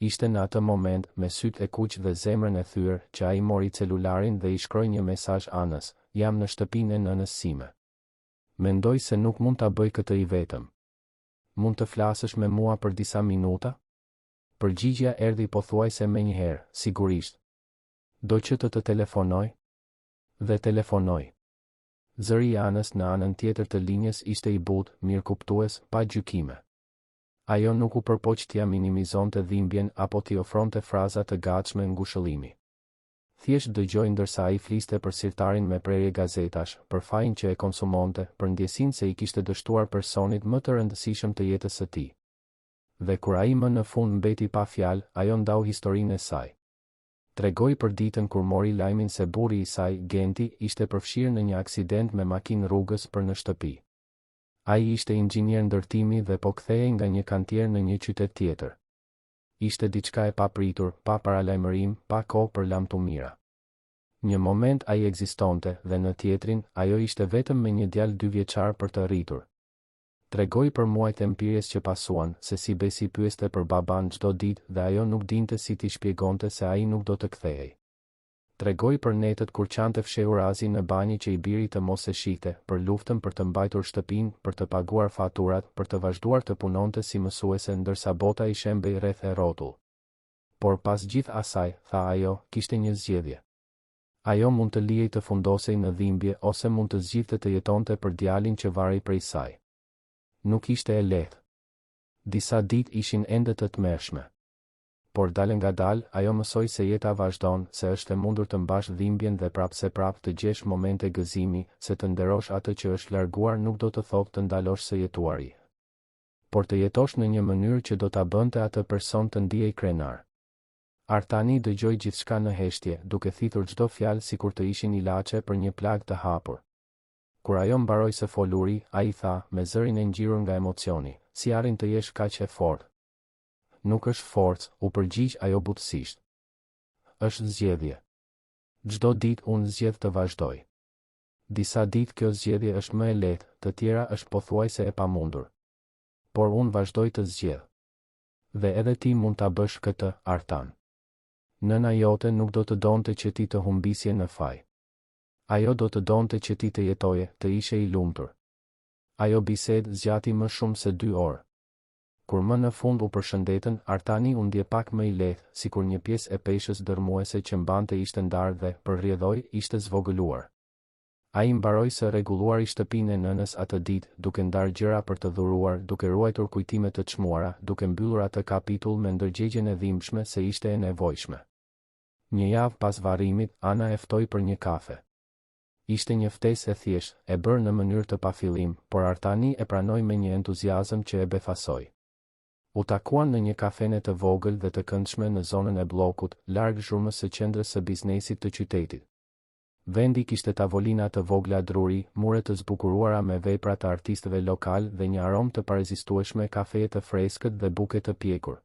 Ishte në atë moment, me sytë e kuq dhe zemrën e thyer, që ai mori celularin dhe i shkroi një mesazh anës: "Jam në shtëpinë e nënës sime. Mendoj se nuk mund ta bëj këtë i vetëm. Mund të flasësh me mua për disa minuta?" Përgjigjja erdhi pothuajse menjëherë: "Sigurisht. Do që të telefonoj?" Dhe telefonoj. Zëri i anës në anën tjetër të linjës ishte i butë, mirëkuptues, pa gjykime. Ajo nuk u përpoq t'ia minimizonte dhimbjen apo t'i ofronte fraza të gatshme ngushëllimi. Thjesht dëgjoi ndërsa ai fliste për sirtarin me prerje gazetash, për fajin që e konsumonte, për ndjesinë se i kishte dështuar personit më të rëndësishëm të jetës së tij. Dhe kur ai më në fund mbeti pa fjalë, ajo ndau historinë e saj. Tregoi për ditën kur mori lajmin se burri i saj, Genti, ishte përfshirë në një aksident me makinë rrugës për në shtëpi. Ai ishte inxhinier ndërtimi dhe po kthehej nga një kantier në një qytet tjetër. Ishte diçka e papritur, pa paralajmërim, pa kohë për lamtumira. Një moment ai ekzistonte dhe në tjetrin, ajo ishte vetëm me një djalë 2 vjeçar për të rritur. Tregoi për muajt e mpirjes që pasuan, se si besi pyeste për baban çdo ditë dhe ajo nuk dinte si t'i shpjegonte se ai nuk do të kthehej. Tregoi për netët kur qante fshehur Azi në banjë që i biri të mos e shihte, për luftën për të mbajtur shtëpinë, për të paguar faturat, për të vazhduar të punonte si mësuese ndërsa bota i shembej rreth e rrotull. Por pas gjithë asaj, tha ajo, kishte një zgjedhje. Ajo mund të lihej të fundosej në dhimbje ose mund të zgjidhte të jetonte për djalin që varrej prej saj. Nuk ishte e lehtë. Disa ditë ishin ende të tmerrshme. Por dalë nga dalë, ajo mësoi se jeta vazhdon, se është e mundur të mbash dhimbjen dhe prapë të gjesh momente gëzimi, se të nderosh atë që është larguar nuk do të thotë të ndalosh së jetuari. Por të jetosh në një mënyrë që do ta bënte atë person të ndihej krenar. Artani dëgjoi gjithçka në heshtje, duke thithur çdo fjalë sikur të ishin ilaçe për një plagë të hapur. Kur ajo mbaroi së foluri, ai tha, me zërin e ngjirur nga emocioni: "Si arrin të jesh kaq e fortë?" "Nuk është forcë," u përgjigj ajo butësisht. "Është zgjedhje. Çdo ditë unë zgjedh të vazhdoj. Disa ditë kjo zgjedhje është më e lehtë, të tjera është pothuajse e pamundur. Por unë vazhdoj të zgjedh. Dhe edhe ti mund ta bësh këtë, Artan. Nëna jote nuk do të donte që ti të humbisje në faj. Ajo do të donte që ti të jetoje, të ishe i lumtur." Ajo bisedë zgjati më shumë se 2 orë. Kur më në fund u përshëndetën, Artani u ndje pak më i lehtë, sikur një pjesë e peshës dërmuese që mbante ishte ndarë dhe, për rrjedhoj, ishte zvogëluar. Ai mbaroi së rregulluri shtëpinë e nënës atë ditë, duke ndarë gjëra për të dhuruar, duke ruajtur kujtime të çmuara, duke mbyllur atë kapitull me ndërgjegjen e dhimbshme se ishte e nevojshme. Një javë pas varrimit, Ana e ftoi për një kafe. Ishte një ftesë e thjeshtë, e bërë në mënyrë të pafillim, por Artani e pranoi me një entuziazëm që e befasoi. U takuan në një kafene të vogël dhe të këndshme në zonën e bllokut, larg zhurmës së qendrës së biznesit të qytetit. Vendi kishte tavolina të vogla druri, mure të zbukuruara me vepra të artistëve lokal dhe një aromë të parezistueshme kafeje të freskët dhe buke të pjekur.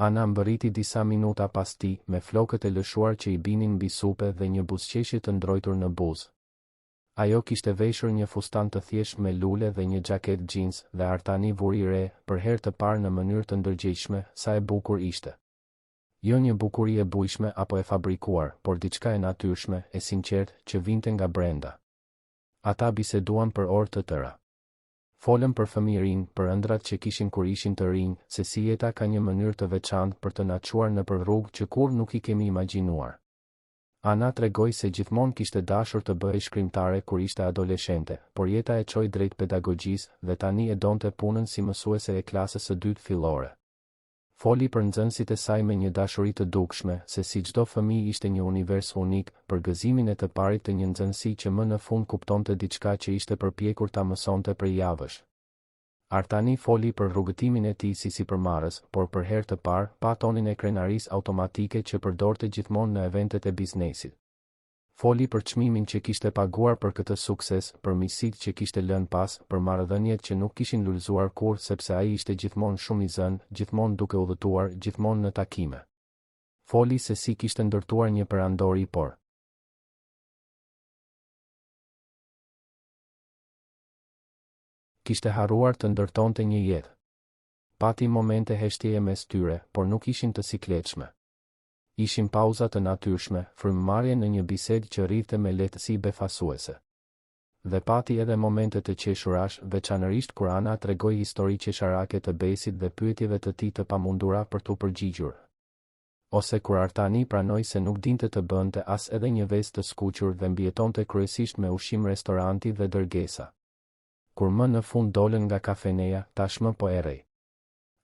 Ana mbërriti disa minuta pas tij, me flokët e lëshuar që i binin mbi supe dhe një buzëqeshje të ndrojtur në buzë. Ajo kishte veshur një fustan të thjeshtë me lule dhe një xhaketë jeans, dhe Artani vuri re, për herë të parë në mënyrë të ndërgjegjshme, sa e bukur ishte. Jo një bukuri e bujshme apo e fabrikuar, por diçka e natyrshme, e sinqertë, që vinte nga brenda. Ata biseduan për orë të tëra. Folën për fëmijërinë, për ëndrat që kishin kur ishin të rinj, se si jeta ka një mënyrë të veçantë për të na çuar nëpër rrugë që kurrë nuk i kemi imagjinuar. Ana tregoi se gjithmonë kishte dashur të bëhej shkrimtare kur ishte adoleshente, por jeta e çoi drejt pedagogjisë dhe tani e donte punën si mësuese e klasës së dytë fillore. Foli për nxënësit e saj me një dashuri të dukshme, se si çdo fëmijë ishte një univers unik, për gëzimin e të parit të një nxënësi që më në fund kuptonte diçka që ishte përpjekur ta mësonte prej javësh. Artani foli për rrugëtimin e tij si sipërmarrës, por për herë të parë pa tonin e krenarisë automatike që përdorte gjithmonë në eventet e biznesit. Foli për çmimin që kishte paguar për këtë sukses, për miqësitë që kishte lënë pas, për marrëdhëniet që nuk kishin lulëzuar kurrë sepse ai ishte gjithmonë shumë i zënë, gjithmonë duke udhëtuar, gjithmonë në takime. Foli se si kishte ndërtuar një perandori por kishte harruar të ndërtonte një jetë. Pati momente heshtjeje mes tyre, por nuk ishin të sikletshme. Ishin pauza të natyrshme, frymëmarrje në një bisedë që rrifte me lehtësi befasuese. Dhe pati edhe momente të qeshurash, veçanërisht kur Ana tregoi histori qesharake të Besit dhe pyetjeve të tij të pamundura për t'u përgjigjur. Ose kur Artani pranoi se nuk dinte të bënte as edhe një vezë të skuqur dhe mbijetonte kryesisht me ushqim restoranti dhe dërgesa. Kur më në fund dolën nga kafeneja, tashmë po errej.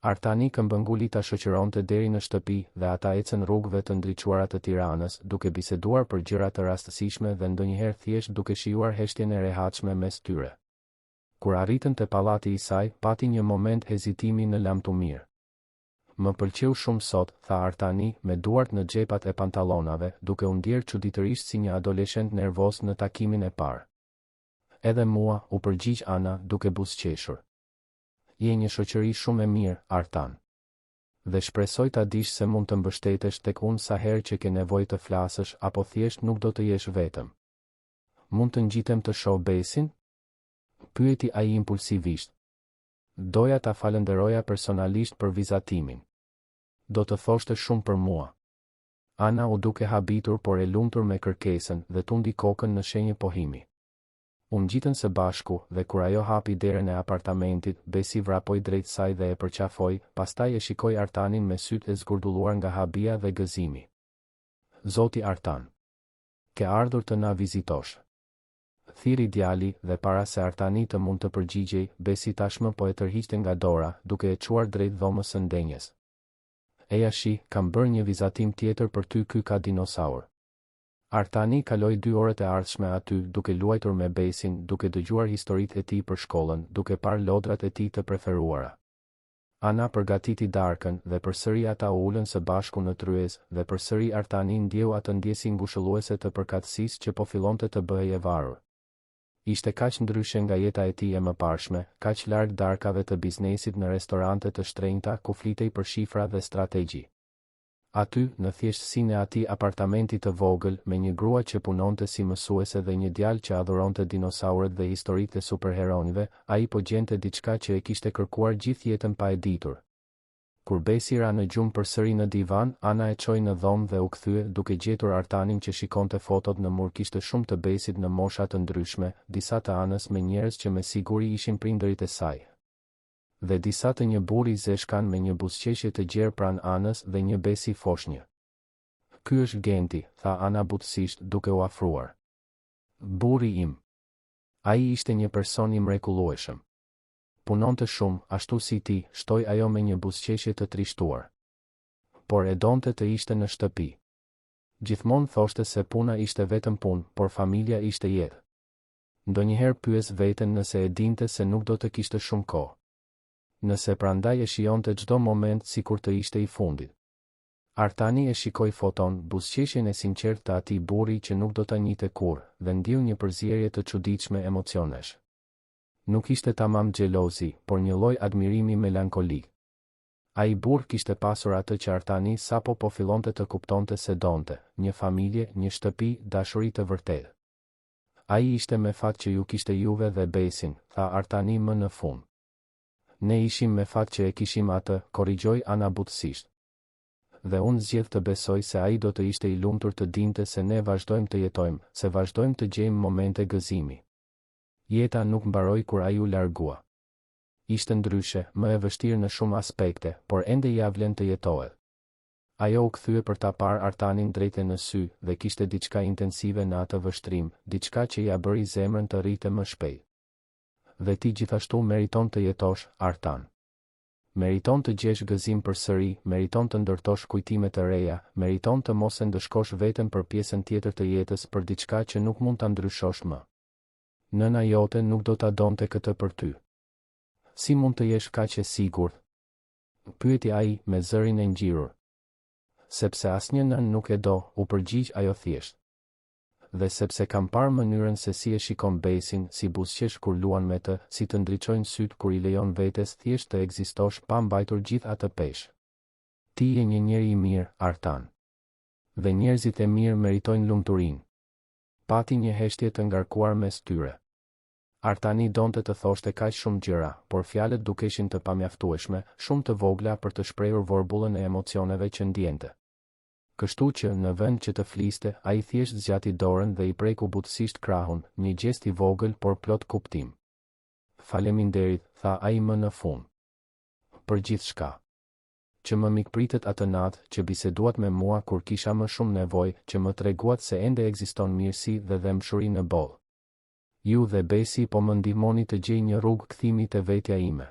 Artani këmbënguli ta shoqëronte deri në shtëpi dhe ata ecën rrugëve të ndriçuara të Tiranës, duke biseduar për gjëra të rastësishme dhe ndonjëherë thjesht duke shijuar heshtjen e rehatshme mes tyre. Kur arritën te pallati i saj, pati një moment hezitimi në lamtumir. Më pëlqeu shumë sot, tha Artani, me duart në xhepat e pantallonave, duke u ndier çuditërisht si një adoleshent nervoz në takimin e parë. Edhe mua, u përgjigj Ana, duke buzëqeshur. Je një shoqëri shumë e mirë, Artan. Dhe shpresoj ta dish se mund të mbështetesh tek unë sa herë që ke nevojë të flasësh apo thjesht nuk do të jesh vetëm. Mund të ngjitem të shoh Besin? Pyeti ai impulsivisht. Doja ta falenderoja personalisht për vizatimin. Do të thoshte shumë për mua. Ana u duke habitur por e lumtur me kërkesën dhe tundi kokën në shenjë pohimi. U ngjitën së bashku dhe kur ajo hapi derën e apartamentit, Besi vrapoi drejt saj dhe e përqafoi, pastaj e shikoi Artanin me sytë e zgurdulluar nga habia dhe gëzimi. Zoti Artan, ke ardhur të na vizitosh. Thiri djali dhe para se Artani të mund të përgjigjej, Besi tashmë po e tërhiqte nga dora, duke e çuar drejt dhomës së ndenjes. Eja shi, kam bërë një vizatim tjetër për ty, ky ka dinosaur. Artani kaloi 2 orët e ardhshme aty, duke luajtur me Besin, duke dëgjuar historitë e tij për shkollën, duke parë lodrat e tij të preferuara. Ana përgatiti darkën dhe përsëri ata u ulën së bashku në tryezë dhe përsëri Artani ndjeu atë ndjesë ngushëlluese të përkatësisë që po fillonte të bëhej e varur. Ishte kaq ndryshe nga jeta e tij e mëparshme, kaq larg darkave të biznesit në restorante të shtrenjta ku flitej për shifra dhe strategji. Aty, në thjeshtësinë e atij apartamenti të vogël, me një grua që punonte si mësuese dhe një djalë që adhuronte dinosaurët dhe historitë e superheronjve, ai po gjente diçka që e kishte kërkuar gjithë jetën pa e ditur. Kur Besi ra në gjumë përsëri në divan, Ana e çoi në dhomë dhe u kthye, duke gjetur Artanin që shikonte fotot në mur. Kishte shumë të Besit në mosha të ndryshme, disa të Anës me njerëz që me siguri ishin prindërit e saj. Dhe disa të një burri zeshkan me një buzëqeshje të gjerë pranë Anës dhe një Besi foshnjë. Ky është Genti, tha Ana butësisht, duke u afruar. Burri im. Ai ishte një person i mrekullueshëm. Punonte shumë, ashtu si ti, shtoi ajo me një buzëqeshje të trishtuar. Por e donte të ishte në shtëpi. Gjithmonë thoshte se puna ishte vetëm punë, por familja ishte jetë. Ndonjëherë pyes veten nëse e dinte se nuk do të kishte shumë kohë. Nëse prandaj e shijonte çdo moment sikur të ishte i fundit. Artani e shikoi foton, buzëqeshjen e sinqertë të atij burri që nuk do ta njihte kurrë, dhe ndiu një përzierje të çuditshme emocionesh. Nuk ishte tamam xhelozi, por një lloj admirimi melankolik. Ai burr kishte pasur atë që Artani sapo po fillonte të kuptonte se donte, një familje, një shtëpi, dashuri të vërtetë. Ai ishte me fat që ju kishte juve dhe Besin, tha Artani më në fund. Ne ishim me fat që e kishim atë, korrigjoi Ana butësisht. Dhe unë zgjedh të besoj se ai do të ishte i lumtur të dinte se ne vazhdojmë të jetojmë, se vazhdojmë të gjejmë momente gëzimi. Jeta nuk mbaroi kur ai u largua. Ishte ndryshe, më e vështirë në shumë aspekte, por ende ia vlen të jetohet. Ajo u kthye për ta parë Artanin drejtë në sy dhe kishte diçka intensive në atë vështrim, diçka që ja bëri zemrën të rritë më shpejt. Dhe ti gjithashtu meriton të jetosh, Artan. Meriton të gjesh gëzim përsëri, meriton të ndërtosh kujtime të reja, meriton të mos e ndëshkosh veten për pjesën tjetër të jetës për diçka që nuk mund ta ndryshosh më. Nëna jote nuk do ta donte këtë për ty. Si mund të jesh kaq e sigurt? Pyeti ai me zërin e ngjirur. Sepse asnjë nën nuk e do, u përgjigj ajo thjesht. Dhe sepse kam parë mënyrën se si e shikon Besin, si buzëqesh kur luan me të, si të ndriçojnë syt kur i lejon vetes thjesht të ekzistosh pa mbajtur gjithë atë peshë. Ti je një njeri i mirë, Artan. Dhe njerëzit e mirë meritojnë lumturinë. Pati një heshtje të ngarkuar mes tyre. Artani donte të thoshte kaq shumë gjëra, por fjalët dukeshin të pamjaftueshme, shumë të vogla për të shprehur vorbullën e emocioneve që ndjente. Kështu që, në vend që të fliste, ai thjesht zgjati dorën dhe i preku butësisht krahun, një gjest i vogël por plot kuptim. Faleminderit, tha ai më në fund. Për gjithçka. Që më mikpritet atë natë, që biseduat me mua kur kisha më shumë nevojë, që më treguat se ende ekziston mirësi dhe dëmshuri në botë. Ju dhe Besi po më ndihmoni të gjej një rrugë kthimi te vetja ime.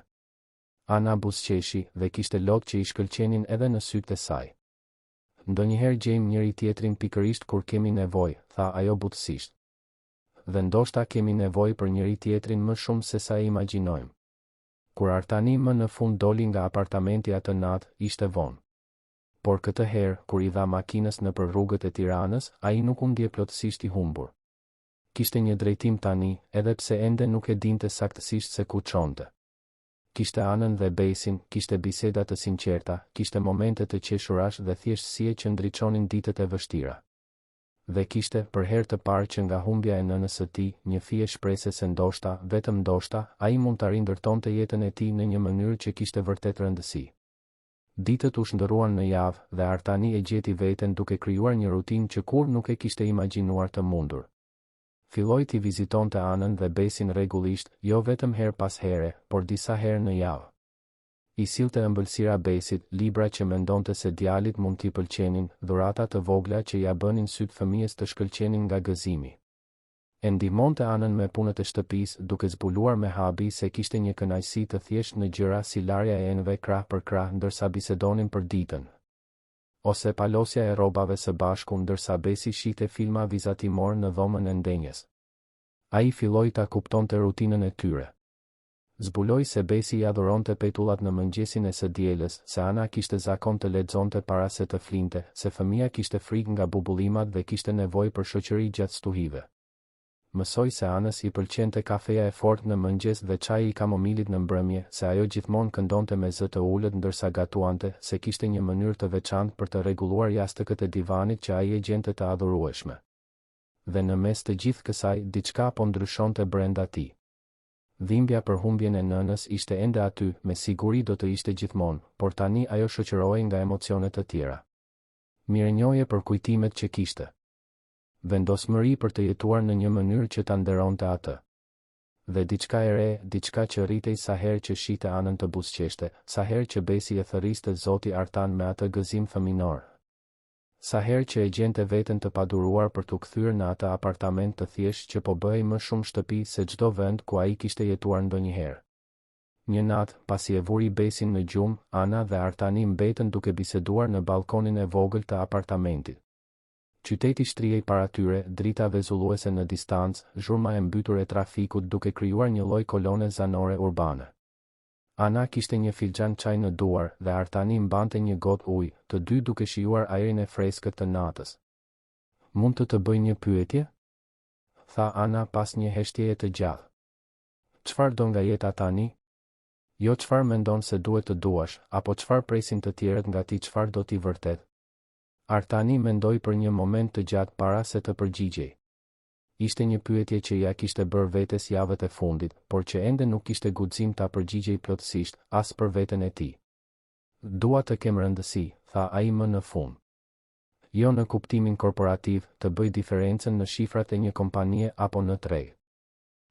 Ana buzëqeshi dhe kishte lok që i shkëlqenin edhe në sytë e saj. Ndonjëherë gjejmë njëri tjetrin pikërisht kur kemi nevojë, tha ajo butësisht. Dhe ndoshta kemi nevojë për njëri tjetrin më shumë se sa e imagjinojmë. Kur Artani më në fund doli nga apartamenti atë natë, ishte vonë. Por këtë herë, kur i dha makinës nëpër rrugët e Tiranës, ai nuk u ndje plotësisht i humbur. Kishte një drejtim tani, edhe pse ende nuk e dinte saktësisht se ku çonte. Kishte Anën dhe Besin, kishte biseda të sinqerta, kishte momente të qeshurash dhe thjeshtësie që ndriçonin ditët e vështira. Dhe kishte, për herë të parë që nga humbja e nënës së tij, një fije shprese se ndoshta, vetëm ndoshta, ai mund ta rindërtonte jetën e tij në një mënyrë që kishte vërtet rëndësi. Ditët u shndërruan në javë dhe Artani e gjeti veten duke krijuar një rutinë që kurrë nuk e kishte imagjinuar të mundur. Filloi t'i vizitonte Anën dhe Besin rregullisht, jo vetëm her pas here, por disa herë në javë. I sillte ëmbëlsira Besit, libra që mendonte se djalit mund t'i pëlqenin, dhurata të vogla që ja bënin syt fëmijës të shkëlqenin nga gëzimi. E ndihmonte Anën me punët e shtëpisë, duke zbuluar me habi se kishte një kënaqësi të thjeshtë në gjëra si larja e enëve krah për krah ndërsa bisedonin për ditën. Ose palosja e rrobave së bashku ndërsa Besi shihte filma vizatimor në dhomën e ndenjes. Ai filloi ta kuptonte rutinën e tyre. Zbuloi se Besi ja dhuronte petullat në mëngjesin e së dielës, se Ana kishte zakon të lexonte para se të flinte, se fëmia kishte frikë nga bubullimat dhe kishte nevojë për shoqëri gjatë stuhive. Mësoi se Anës i pëlqente kafeja e fortë në mëngjes dhe çaji i kamomilit në mbrëmje, se ajo gjithmonë këndonte me zë të ulët ndërsa gatuante, se kishte një mënyrë të veçantë për të rregulluar jastëkët e divanit që ai e gjente të adhurueshme. Dhe në mes të gjithë kësaj, diçka po ndryshonte brenda tij. Dhimbja për humbjen e nënës ishte ende aty, me siguri do të ishte gjithmonë, por tani ajo shoqërohej nga emocione të tjera. Mirënjohje për kujtimet që kishte. Vendosmëri për të jetuar në një mënyrë që ta nderonte atë. Dhe diçka e re, diçka që rritej sa herë që shihte Anën të buzëqeshte, sa herë që Besi e thërriste Zoti Artan me atë gëzim fëminor. Sa herë që e gjente veten të paduruar për t'u kthyer në atë apartament të thjeshtë që po bëhej më shumë shtëpi se çdo vend ku ai kishte jetuar ndonjëherë. Një natë, pasi e vuri Besin në gjumë, Ana dhe Artani mbetën duke biseduar në balkonin e vogël të apartamentit. Qyteti shtrihej para tyre, drita vezulluese në distancë, zhurma e mbytur e trafikut duke krijuar një lloj kolone zanore urbane. Ana kishte një filxhan çaj në duar dhe Artani mbante një gotë ujë, të dy duke shijuar ajrin e freskët të natës. Mund të bëj një pyetje? Tha Ana pas një heshtjeje të gjatë. Çfarë do nga jeta tani? Jo çfarë mendon se duhet të duash, apo çfarë presin të tjerët nga ti, çfarë do t'i vërtet? Artani mendoi për një moment të gjatë para se të përgjigjej. Ishte një pyetje që ja kishte bërë vetes javët e fundit, por që ende nuk kishte guxim ta përgjigjej plotësisht, as për veten e tij. Dua të kem rëndësi, tha ai më në fund. Jo në kuptimin korporativ, të bëj diferencën në shifrat e një kompanie apo në treg.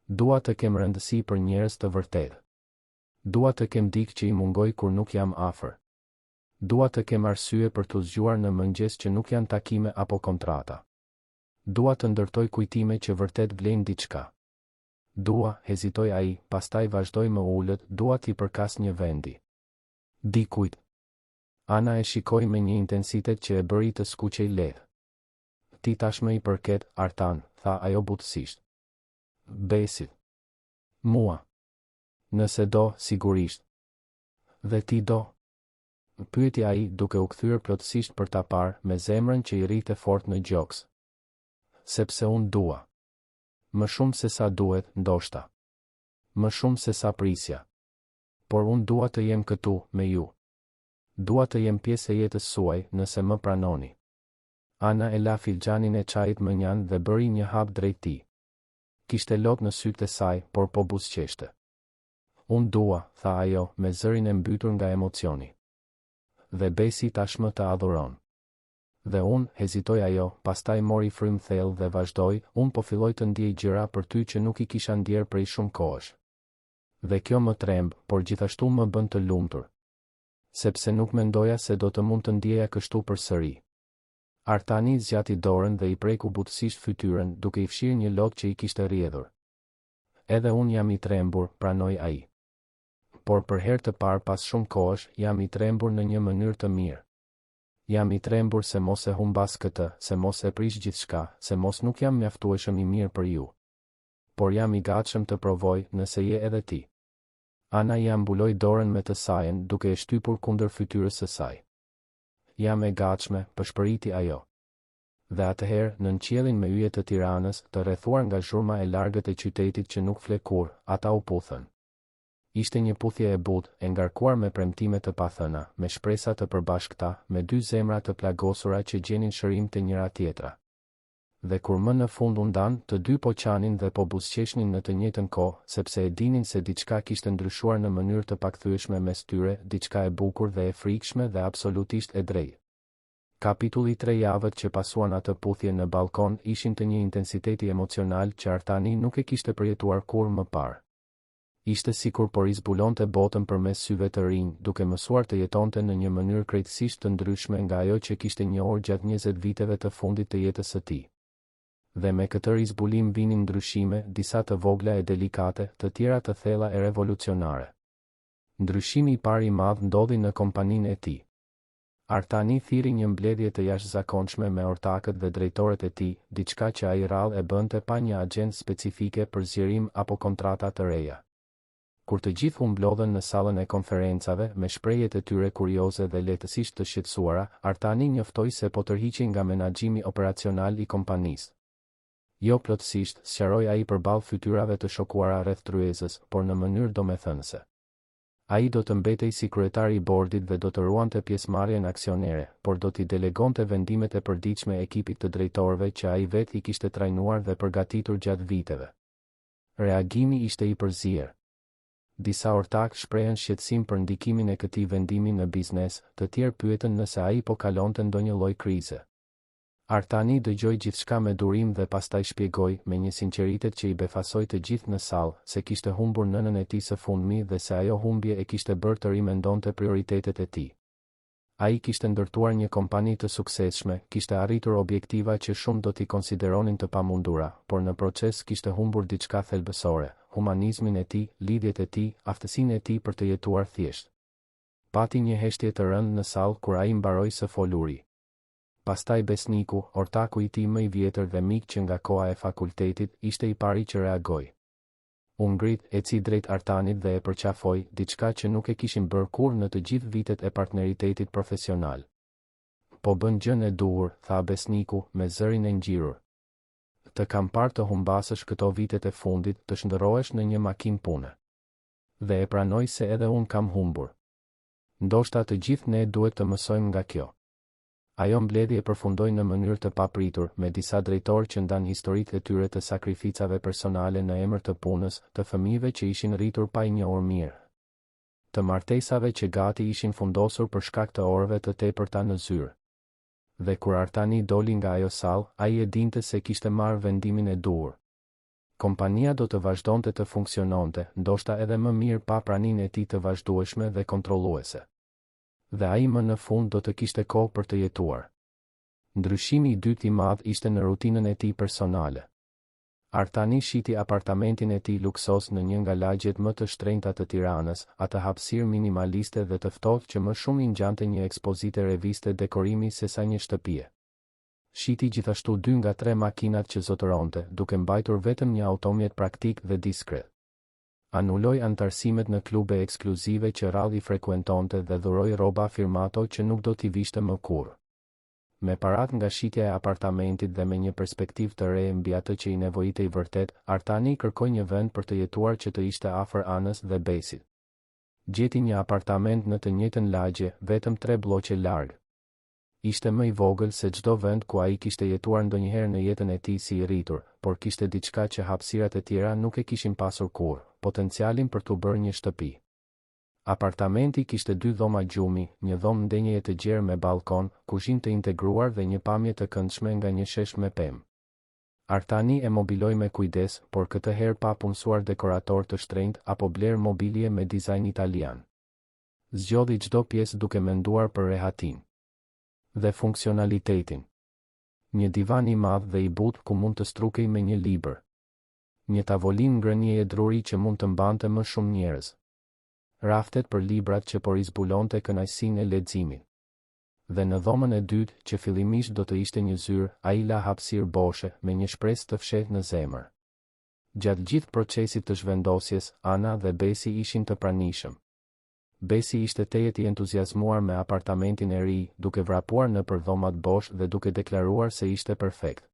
Dua të kem rëndësi për njerëz të vërtetë. Dua të kem dikë që i mungoj kur nuk jam afër. Dua të kem arsye për të zgjuar në mëngjes që nuk janë takime apo kontrata. Dua të ndërtoj kujtime që vërtet vlejnë diçka. Dua, hezitoi ai, pastaj vazhdoi më ullët, dua t'i përkas një vendi. Dikujt. Ana e shikoi me një intensitet që e bëri të skuqej lehtë. Ti tashmë i përket, Artan, tha ajo butësisht. Besit. Mua. Nëse do, sigurisht. Dhe ti do? Pyeti ai, duke u kthyer plotësisht për ta parë, me zemrën që i rrite fort në gjoks. Sepse unë dua. Më shumë se sa duhet, ndoshta. Më shumë se sa prisja. Por unë dua të jem këtu, me ju. Dua të jem pjesë e jetës suaj, nëse më pranoni. Ana e la filxhanin e çajit më njan dhe bëri një hap drejt tij. Kishte lot në sytë e saj, por po buzëqeshte. Unë dua, tha ajo, me zërin e mbytur nga emocioni. Dhe Besi tashmë të adhuron. Dhe unë, hezitoi ajo, pastaj mori frym thellë dhe vazhdoi, unë po filloj të ndiej gjëra për ty që nuk i kisha ndjer prej shumë kohësh. Dhe kjo më tremb, por gjithashtu më bën të lumtur. Sepse nuk mendoja se do të mund të ndjeja kështu përsëri. Artani zgjati dorën dhe i preku butësisht fytyrën, duke i fshirë një lok që i kishte rrjedhur. Edhe unë jam i trembur, pranoi ai. Por për herë të parë pas shumë kohësh, jam i trembur në një mënyrë të mirë. Jam i trembur se mos e humbas këtë, se mos e prish gjithçka, se mos nuk jam mjaftueshëm i mirë për ju. Por jam i gatshëm të provoj, nëse je edhe ti. Ana ja mbuloi dorën me të sajën, duke e shtypur kundër fytyrës së saj. Jam e gatshme, pëshpëriti ajo. Dhe atëherë, nën qiellin me yje të Tiranës, të rrethuar nga zhurma e largët e qytetit që nuk fle kur, ata u puthën. Ishte një puthje e butë, e ngarkuar me premtime të pathëna, me shpresa të përbashkëta, me dy zemra të plagosura që gjenin shërim të njëra tjetra. Dhe kur më në fund u ndan, të dy po qanin dhe po buzëqeshnin në të njëjtën kohë, sepse e dinin se diçka kishte ndryshuar në mënyrë të pakthyeshme mes tyre, diçka e bukur dhe e frikshme dhe absolutisht e drejtë. Kapitulli 3 javët që pasuan atë puthje në balkon ishin të një intensiteti emocional që Artani nuk e kishte përjetuar kur më parë. Ishte sikur po i zbulonte botën përmes syve të rinj, duke mësuar të jetonte në një mënyrë krejtësisht të ndryshme nga ajo që kishte njohur gjatë 20 viteve të fundit të jetës së tij. Dhe me këtë rizbulim vinin ndryshime, disa të vogla e delikate, të tjera të thella e revolucionare. Ndryshimi i parë i madh ndodhi në kompaninë e tij. Artani thiri një mbledhje të jashtëzakonshme me ortakët dhe drejtorët e tij, diçka që ai rrallë e bënte pa një agjendë specifike për zgjerim apo kontrata të reja. Kur të gjithë u mblodhen në sallën e konferencave, me shprehjet e tyre kurioze dhe lehtësisht të shqetësuara, Artani njoftoi se po tërhiqej nga menaxhimi operacional i kompanisë. Jo plotësisht, sqaroi ai përballë fytyrave të shokuara rreth tryezës, por në mënyrë domethënëse. Ai do të mbetej si kryetari i bordit dhe do të ruante pjesëmarrjen aksionere, por do t'i delegonte vendimet e përditshme ekipit të drejtorëve që ai vetë i kishte trajnuar dhe përgatitur gjatë viteve. Reagimi ishte i përzier. Disa ortak shprehen shqetësim për ndikimin e këtij vendimi në biznes, të tjerë pyetën nëse ai po kalonte ndonjë lloj krize. Artani dëgjoi gjithçka me durim dhe pastaj shpjegoi me një sinqeritet që i befasoi të gjithë në sallë, se kishte humbur nënën e tij së fundmi dhe se ajo humbje e kishte bërë të rimendonte prioritetet e tij. Ai kishte ndërtuar një kompani të suksesshme, kishte arritur objektiva që shumë do t'i konsideronin të pamundura, por në proces kishte humbur diçka thelbësore, humanizmin e tij, lidhjet e tij, aftësinë e tij për të jetuar thjesht. Pati një heshtje të rëndë në sallë kur ai mbaroi së foluri. Pastaj Besniku, ortaku i tij më i vjetër dhe mik që nga koha e fakultetit, ishte i pari që reagoi. U ngrit, eci drejt Artanit dhe e përqafoi, diçka që nuk e kishin bërë kurrë në të gjithë vitet e partneritetit profesional. Po bën gjën e duhur, tha Besniku, me zërin e ngjirur. Të kam parë të humbasësh këto vitet e fundit, të shndërrohesh në një makinë pune. Dhe e pranoj se edhe unë kam humbur. Ndoshta të gjithë ne duhet të mësojmë nga kjo. Ajo mbledhje përfundoi në mënyrë të papritur, me disa drejtorë që ndan historitë e tyre të sakrificave personale në emër të punës, të fëmijëve që ishin rritur pa i njohur mirë, të martesave që gati ishin fundosur për shkak të orëve të tepërta në zyrë. Dhe kur Artani doli nga ajo sallë, ai e dinte se kishte marrë vendimin e duhur. Kompania do të vazhdonte të funksiononte, ndoshta edhe më mirë pa praninë e tij të vazhdueshme dhe kontrolluese. dhe ai më në fund do të kishte kohë për të jetuar. Ndryshimi i dytë i madh ishte në rutinën e tij personale. Artani shiti apartamentin e tij luksos në një nga lagjet më të shtrenjta të Tiranës, atë hapësirë minimaliste dhe të ftohtë që më shumë i ngjante një ekspozite reviste dekorimi sesa një shtëpie. Shiti gjithashtu 2 nga 3 makinat që zotëronte, duke mbajtur vetëm një automjet praktik dhe diskret. Anuloi antarësimet në klube ekskluzive që rradhi frekuentonte dhe dhuroi rroba firmato që nuk do t'i vishte më kurrë. Me parat nga shitja e apartamentit dhe me një perspektivë të re mbi atë që i nevojitej vërtet, Artani kërkoi një vend për të jetuar që të ishte afër anës dhe besit. Gjeti një apartament në të njëjtën lagje, vetëm 3 bloqe larg. Ishte më i vogël se çdo vend ku ai kishte jetuar ndonjëherë në jetën e tij si i rritur, por kishte diçka që hapësirat e tjera nuk e kishin pasur kurrë, potencialin për t'u bërë një shtëpi. Apartamenti kishte 2 dhoma gjumi, një dhomë ndenjeje të gjerë me balkon, kuzhinë të integruar dhe një pamje të këndshme nga një shesh me pemë. Artani e mobiloi me kujdes, por këtë herë pa punësuar dekorator të shtrenjtë apo bler mobilje me dizajn italian. Zgjodhi çdo pjesë duke menduar për rehatin dhe funksionalitetin. Një divan i madh dhe i butë ku mund të strukej me një libër. Një tavolinë ngrënieje druri që mund të mbante më shumë njerëz. Raftet për librat që po i zbulonte kënaqësinë e leximit. Dhe në dhomën e dytë, që fillimisht do të ishte një zyrë, ai la hapësirë boshe me një shpresë të fshehtë në zemër. Gjatë gjithë procesit të zhvendosjes, Ana dhe Besi ishin të pranishëm. Besi ishte tejet i entuziazmuar me apartamentin e ri, duke vrapuar në për dhomat bosh dhe duke deklaruar se ishte perfekt.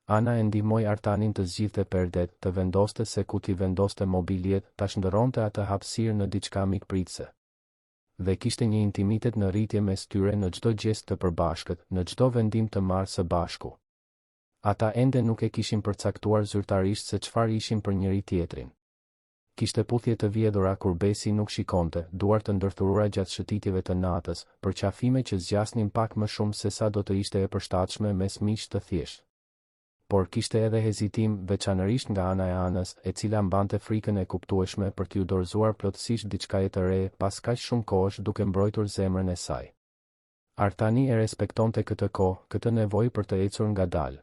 Ana e ndihmoi Artanin të zgjidhte perdet, të vendoste se ku t'i vendoste mobiljet, ta shndërronte atë hapësirë në diçka mikpritëse. Dhe kishte një intimitet në rritje mes tyre në çdo gjest të përbashkët, në çdo vendim të marrë së bashku. Ata ende nuk e kishin përcaktuar zyrtarisht se çfarë ishin për njëri tjetrin. Kishte puthje të vjedhura kur Besi nuk shikonte, duar të ndërthurura gjatë shëtitjeve të natës, për qafime që zgjasnin pak më shumë se sa do të ishte e përshtatshme mes miq të thjeshtë. Por kishte edhe hezitim, veçanërisht nga ana e Anës, e cila mbante frikën e kuptueshme për t'ju dorëzuar plotësisht diçka e të re, pas kaq shumë kohësh duke mbrojtur zemrën e saj. Artani e respektonte këtë kohë, këtë nevojë për të ecur ngadalë.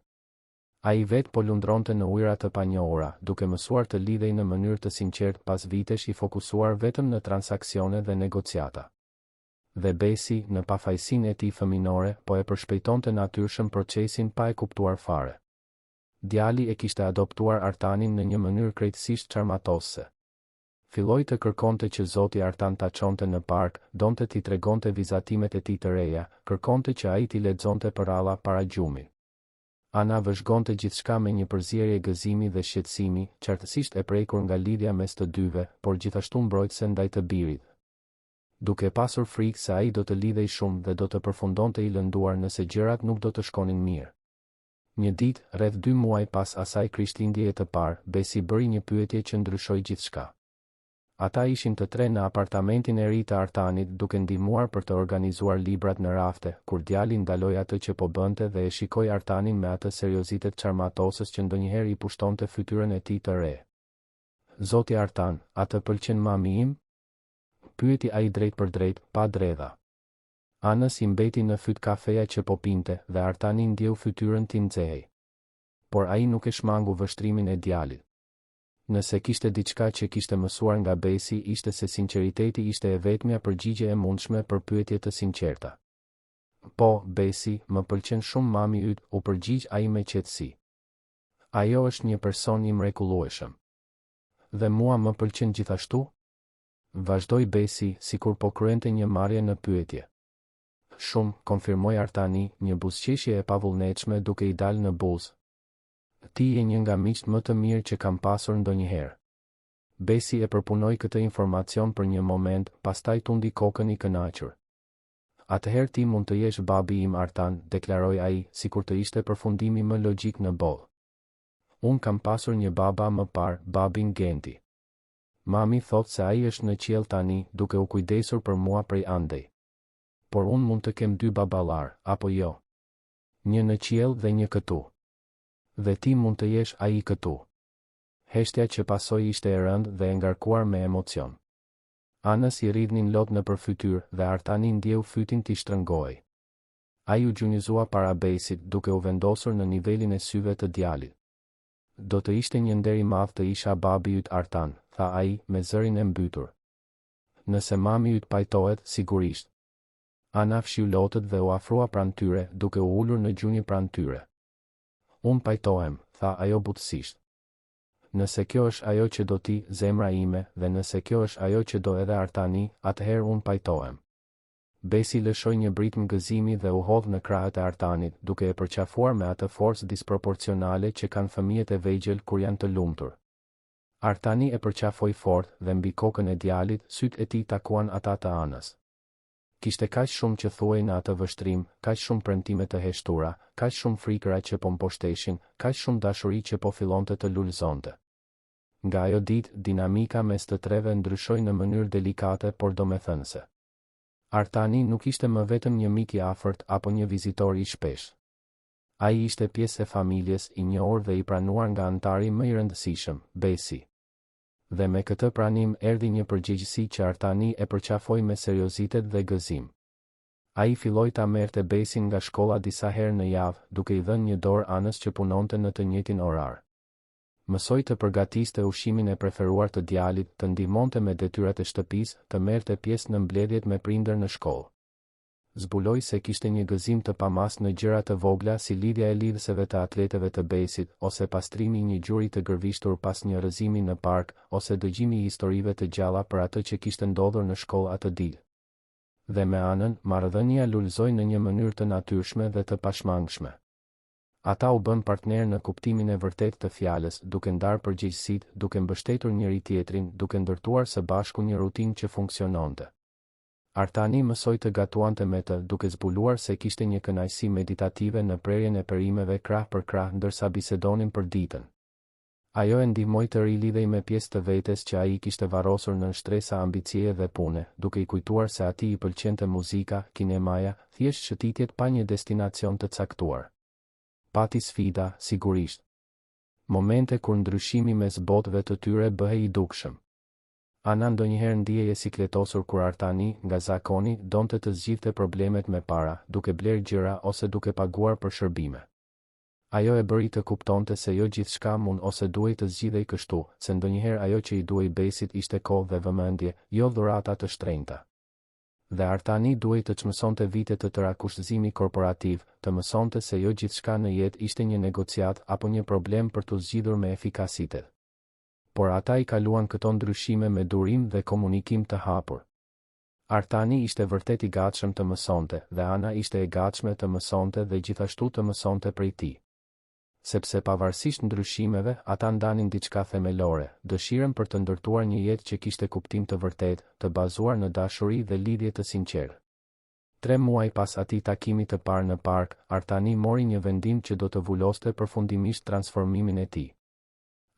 Ai vetë po lundronte në ujëra të panjohura, duke mësuar të lidhej në mënyrë të sinqertë pas vitesh i fokusuar vetëm në transaksione dhe negociata. Dhe Besi, në pafajësinë e tij fëminore, po e përshpejtonte natyrshëm procesin pa e kuptuar fare. Djali e kishte adoptuar Artanin në një mënyrë krejtësisht çarmatose. Filloi të kërkonte që zoti Artan ta çonte në park, donte t'i tregonte vizatimet e tij të reja, kërkonte që ai t'i lexonte përralla para gjumit. Ana vëzhgonte gjithçka me një përzierje gëzimi dhe shqetësimi, qartësisht e prekur nga lidhja mes të dyve, por gjithashtu mbrojtëse ndaj të birit. Duke pasur frikë se ai do të lidhej shumë dhe do të përfundonte i lënduar nëse gjërat nuk do të shkonin mirë. Një ditë, rreth 2 muaj pas asaj krishtlindjeje të parë, Besi bëri një pyetje që ndryshoi gjithçka. Ata ishin të 3 në apartamentin e ri të Artanit, duke ndihmuar për të organizuar librat në rafte, kur djali ndaloi atë që po bënte dhe e shikoi Artanin me atë seriozitet çarmatosës që ndonjëherë i pushtonte fytyrën e tij të re. Zoti Artan, a të pëlqen mami im? Pyeti ai drejt për drejt, pa dredha. Anës i mbeti në fyt kafeja që po pinte dhe Artani ndjeu fytyrën t'i nxehej. Por ai nuk e shmangu vështrimin e djalit. Nëse kishte diçka që kishte mësuar nga Besi, ishte se sinqeriteti ishte e vetmja përgjigje e mundshme për pyetje të sinqerta. Po, Besi, më pëlqen shumë mami yt, u përgjigj ai me qetësi. Ajo është një person i mrekullueshëm. Dhe mua më pëlqen gjithashtu? Vazhdoi Besi, sikur po kryente një marrje në pyetje. Shumë, konfirmoi Artani, një buzëqeshje e pavullnetshme duke i dalë në buzë. Ti je një nga miqt më të mirë që kam pasur ndonjëherë. Besi e përpunoi këtë informacion për një moment, pastaj tundi kokën i kënaqur. Atëherë ti mund të jesh babi im Artan, deklaroi ai, sikur të ishte përfundimi më logjik në botë. Unë kam pasur një baba më parë, babin Genti. Mami thot se ai është në qiell tani, duke u kujdesur për mua prej andej. Por unë mund të kem 2 baballar, apo jo? Një në qiell dhe një këtu. Dhe ti mund të jesh ai këtu. Heshtja që pasoi ishte e rëndë dhe e ngarkuar me emocion. Anës i rridhnin lot në përfytyr dhe Artani ndjeu fytin t'i shtrëngoi. Ai u gjunjëzua para Besit duke u vendosur në nivelin e syve të djalit. Do të ishte një nder i madh të isha babi yt Artan, tha ai me zërin e mbytur. Nëse mami yt pajtohet, sigurisht. Ana fshiu lotët dhe u afrua pranë tyre duke u ulur në gjunjë pranë tyre. Unë pajtohem, tha ajo butësisht. Nëse kjo është ajo që do ti, zemra ime, dhe nëse kjo është ajo që do edhe Artani, atëherë unë pajtohem. Besi lëshoi një britm gëzimi dhe u hodh në krahët e Artanit, duke e përqafuar me atë forcë disproporcionale që kanë fëmijët e vegjël kur janë të lumtur. Artani e përqafoi fort dhe mbi kokën e djalit, sytë e tij takuan ata të Anës. Kishte kaq shumë që thuej në atë vështrim, kaq shumë premtime të heshtura, kaq shumë frikëra që po mposhteshin, kaq shumë dashuri që po fillonte të lulëzonte. Nga ajo ditë, dinamika mes të treve ndryshoi në mënyrë delikate por domethënëse. Artani nuk ishte më vetëm një mik i afërt apo një vizitor i shpesh. Ai ishte pjesë e familjes, i njohur dhe i pranuar nga antari më i rëndësishëm, Besi. Dhe me këtë pranim erdhi një përgjegjësi që Artani e përqafoi me seriozitet dhe gëzim. Ai filloi ta merrte Besin nga shkolla disa herë në javë, duke i dhënë një dorë Anës që punonte në të njëjtin orar. Mësoi të përgatiste ushqimin e preferuar të djalit, të ndihmonte me detyrat e shtëpisë, të merrte pjesë në mbledhjet me prindër në shkollë. Zbuloi se kishte një gëzim të pamas në gjëra të vogla si lidhja e lidhëseve të atletëve të Besit, ose pastrimi i një gjuri të gërvishtur pas një rrëzimi në park, ose dëgjimi i historive të gjalla për atë që kishte ndodhur në shkollë atë ditë. Dhe me Anën, marrëdhënia lulëzoi në një mënyrë të natyrshme dhe të pashmangshme. Ata u bën partner në kuptimin e vërtet të fjalës, duke ndarë përgjegjësitë, duke mbështetur njëri tjetrin, duke ndërtuar së bashku një rutinë që funksiononte. Artani mësoi të gatuante me të, duke zbuluar se kishte një kënaqësi meditative në prerjen e perimeve krah për krah ndërsa bisedonin për ditën. Ajo e ndihmoi të rilidhej me pjesë të vetes që ai kishte varrosur në shtresa ambicie dhe pune, duke i kujtuar se atij i pëlqente muzika, kinemaja, thjesht shëtitjet pa një destinacion të caktuar. Pati sfida, sigurisht. Momente kur ndryshimi mes botëve të tyre bëhej i dukshëm. Ana ndonjëherë ndiheje sikletosur kur Artani, nga zakoni, donte të zgjidhte problemet me para, duke bler gjëra ose duke paguar për shërbime. Ajo e bëri të kuptonte se jo gjithçka mund ose duhej të zgjidhej kështu, se ndonjëherë ajo që i duhej Besit ishte kohë dhe vëmendje, jo dhurata të shtrenjta. Dhe Artani duhej të çmësonte vite të tëra kushtëzimi korporativ, të mësonte se jo gjithçka në jetë ishte një negociat apo një problem për të zgjidhur me efikasitet. Por ata i kaluan këto ndryshime me durim dhe komunikim të hapur. Artani ishte vërtet i gatshëm të mësonte, dhe Ana ishte e gatshme të mësonte dhe gjithashtu të mësonte prej tij. Sepse pavarësisht ndryshimeve, ata ndanin diçka themelore, dëshirën për të ndërtuar një jetë që kishte kuptim të vërtet, të bazuar në dashuri dhe lidhje të sinqertë. 3 muaj pas atij takimi të parë në park, Artani mori një vendim që do të vuloste përfundimisht transformimin e tij.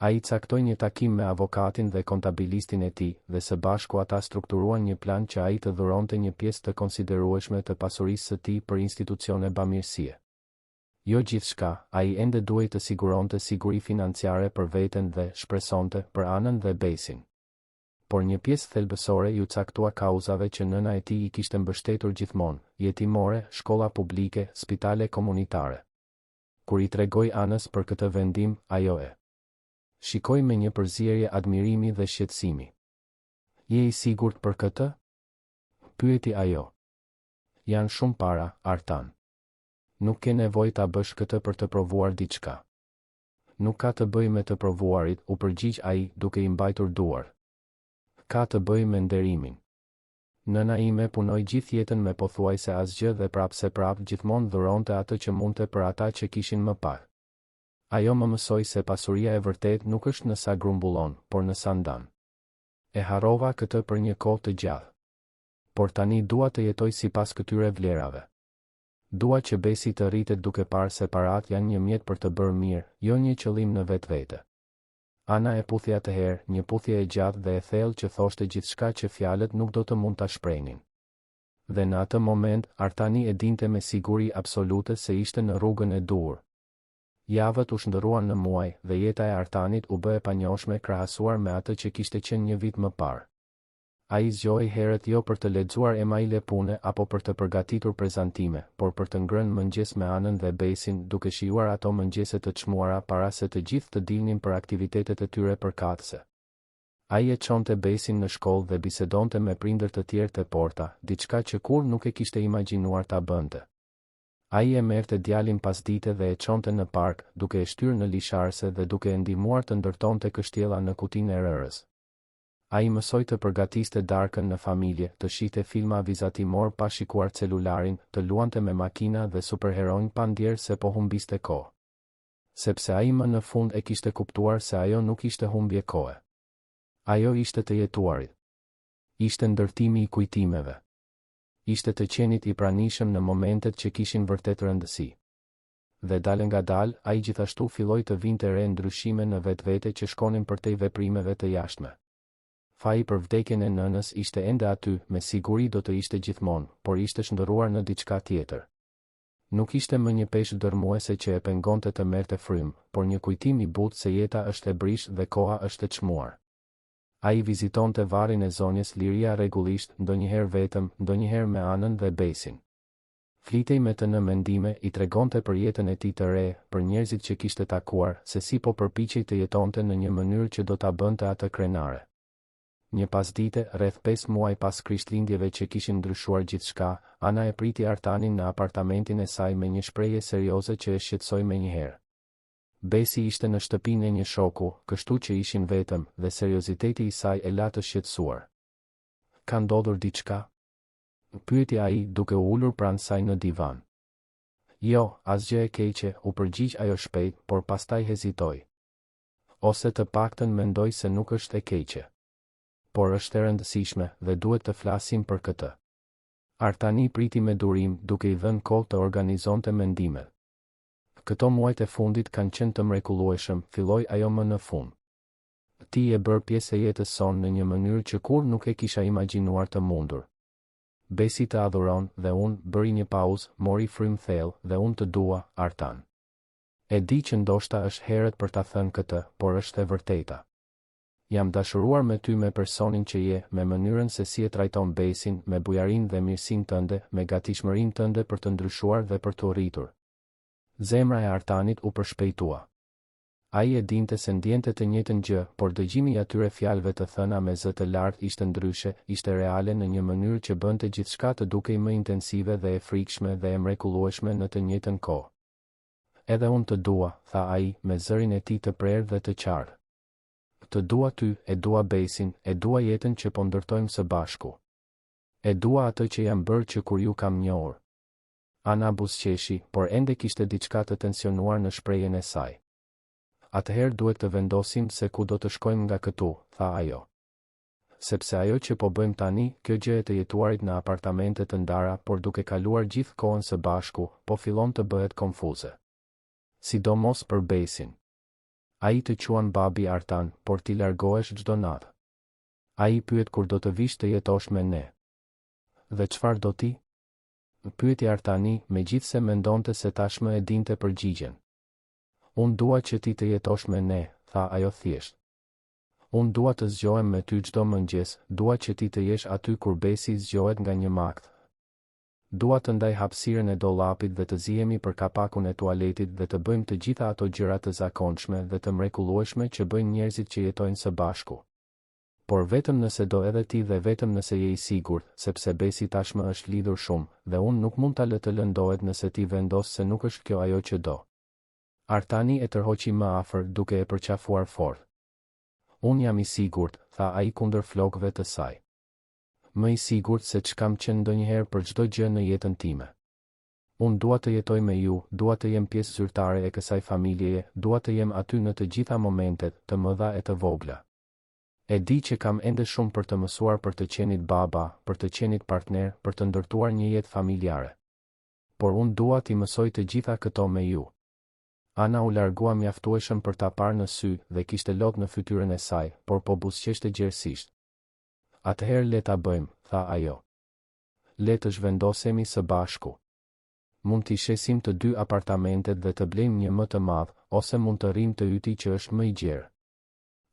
Ai caktoi një takim me avokatin dhe kontabilistin e tij, dhe së bashku ata strukturuan një plan që ai të dhuronte një pjesë të konsiderueshme të pasurisë së tij për institucione bamirësie. Jo gjithçka, ai ende duhej të siguronte siguri financiare për veten dhe, shpresonte, për Anën dhe Besin. Por një pjesë thelbësore ju caktua kauzave që nëna e tij i kishte mbështetur gjithmonë: jetimore, shkolla publike, spitale komunitare. Kur i tregoi Anës për këtë vendim, ajo e shikoi me një përzierje admirimi dhe shqetësimi. Je i sigurt për këtë? Pyeti ajo. Janë shumë para, Artan. Nuk ke nevojë ta bësh këtë për të provuar diçka. Nuk ka të bëjë me të provuarit, u përgjigj ai, duke i mbajtur duar. Ka të bëjë me nderimin. Nëna ime punoi gjithë jetën me pothuajse asgjë dhe prapë gjithmonë dhuronte atë që mundte për ata që kishin më pak. Ajo më mësoi se pasuria e vërtet nuk është në sa grumbullon, por në sa ndan. E harrova këtë për një kohë të gjatë. Por tani dua të jetoj sipas këtyre vlerave. Dua që Besi të rritet duke parë se parat janë një mjet për të bërë mirë, jo një qëllim në vetvete. Ana e puthja të herë, një puthje e gjatë dhe e thellë që thoshte gjithçka që fjalët nuk do të mund ta shprehnin. Dhe në atë moment, Artani e dinte me siguri absolute se ishte në rrugën e duhur. Javët u shndërruan në muaj dhe jeta e Artanit u bë e panjohshme krahasuar me atë që kishte qenë një vit më parë. Ai zgjohej herët jo për të lexuar emaile pune apo për të përgatitur prezantime, por për të ngrënë mëngjes me Anën dhe Besin, duke shijuar ato mëngjese të çmuara para se të gjithë të dilnin për aktivitetet e tyre përkatëse. Ai e çonte Besin në shkollë dhe bisedonte me prindër të tjerë te porta, diçka që kur nuk e kishte imagjinuar ta bënte. Ai e merrte djalin pasdite dhe e çonte në park, duke e shtyrë në lisharse dhe duke e ndihmuar të ndërtonte kështjella në kutinë e rërës. Ai mësoi të përgatiste darkën në familje, të shihte filma vizatimor pa shikuar celularin, të luante me makina dhe superheronj pa ndjerë se po humbiste kohë. Sepse ai më në fund e kishte kuptuar se ajo nuk ishte humbje kohe. Ajo ishte të jetuarit. Ishte ndërtimi i kujtimeve. Ishte të qenit i pranishëm në momentet që kishin vërtet rëndësi. Dhe dalë nga dalë, ai gjithashtu filloi të vinte re ndryshime në vetvete që shkonin përtej veprimeve të jashtme. Faji për vdekjen e nënës ishte ende aty, me siguri do të ishte gjithmonë, por ishte shndërruar në diçka tjetër. Nuk ishte më një peshë dërmuese që e pengonte të merrte frym, por një kujtim i butë se jeta është e brishtë dhe koha është e çmuar. Ai vizitonte varrin e zonjës Liria rregullisht, ndonjëherë vetëm, ndonjëherë me Anën dhe Besin. Flitej me të në mendime, i tregonte për jetën e tij të re, për njerëzit që kishte takuar, se si po përpiqej të jetonte në një mënyrë që do ta bënte atë krenare. Një pasdite, rreth 5 muaj pas krishtlindjeve që kishin ndryshuar gjithçka, Ana e priti Artanin në apartamentin e saj me një shprehje serioze që e shqetësoi menjëherë. Besi ishte në shtëpinë e një shoku, kështu që ishin vetëm, dhe serioziteti i saj e la të shqetësuar. Ka ndodhur diçka? Pyeti ai, duke u ulur pranë saj në divan. Jo, asgjë e keqe, u përgjigj ajo shpejt, por pastaj hezitoi. Ose të paktën mendoj se nuk është e keqe. Por është e rëndësishme dhe duhet të flasim për këtë. Artani priti me durim, duke i dhënë kohë të organizonte mendimet. Këto muajt e fundit kanë qenë të mrekullueshëm, filloi ajo më në fund. Ti e bër pjesë e jetës sonë në një mënyrë që kur nuk e kisha imagjinuar të mundur. Besi të adhuron dhe unë bëri një pauzë, mori frym thellë dhe unë të dua, Artan. E di që ndoshta është herët për ta thënë këtë, por është e vërteta. Jam dashuruar me ty me personin që je, me mënyrën se si e trajton Besin, me bujarinë dhe mirësinë tënde, me gatishmërinë tënde për të ndryshuar dhe për të rritur. Zemra e Artanit u përshpejtua. Ai e dinte se ndjente të njëjtën gjë, por dëgjimi i atyre fjalëve të thëna me zë të lartë ishte ndryshe, ishte reale në një mënyrë që bënte gjithçka të dukej më intensive dhe e frikshme dhe e mrekullueshme në të njëjtën kohë. Edhe unë të dua, tha ai, me zërin e tij të prerë dhe të qartë. Të dua ty, e dua Besin, e dua jetën që po ndërtojmë së bashku. E dua atë që jam bërë që kur ju kam njohur. Ana buzëqeshi, por ende kishte diçka të tensionuar në shprehjen e saj. Atëherë duhet të vendosim se ku do të shkojmë nga këtu, tha ajo. Sepse ajo që po bëjmë tani, kjo gjë e të jetuarit në apartamente të ndara, por duke kaluar gjithë kohën së bashku, po fillon të bëhet konfuze. Sidomos për Besin. Ai të quan babi Artan, por ti largohesh çdo natë. Ai pyet kur do të vish të jetosh me ne. Dhe çfarë do ti? Pyeti Artani, megjithse mendonte se tashmë e dinte përgjigjen. Unë dua që ti të jetosh me ne, tha ajo thjesht. Unë dua të zgjohem me ty çdo mëngjes, dua që ti të jesh aty kur Besi zgjohet nga një makt. Dua të ndaj hapësirën e dollapit dhe të zihemi për kapakun e tualetit dhe të bëjmë të gjitha ato gjëra të zakonshme dhe të mrekullueshme që bëjnë njerëzit që jetojnë së bashku. Por vetëm nëse do edhe ti dhe vetëm nëse je i sigurt, sepse Besi tashmë është lidhur shumë, dhe unë nuk mund ta lë të lëndohet nëse ti vendos se nuk është kjo ajo që do. Artani e tërhoqi më afër, duke e përqafuar fort. Unë jam i sigurt, tha ai kundër flokëve të saj. Më i sigurt se ç'kam qenë ndonjëherë për çdo gjë në jetën time. Unë dua të jetoj me ju, dua të jem pjesë zyrtare e kësaj familjeje, dua të jem aty në të gjitha momentet, të mëdha e të vogla. E di që kam ende shumë për të mësuar për të qenit baba, për të qenit partner, për të ndërtuar një jetë familjare. Por unë dua t'i mësoj të gjitha këto me ju. Ana u largua mjaftueshëm për ta parë në sy dhe kishte lot në fytyrën e saj, por po buzëqeshte gjerësisht. Atëherë le ta bëjmë, tha ajo. Le të zhvendosemi së bashku. Mund t'i shesim të dy apartamentet dhe të blejmë një më të madh, ose mund të rrim të yti që është më i gjerë.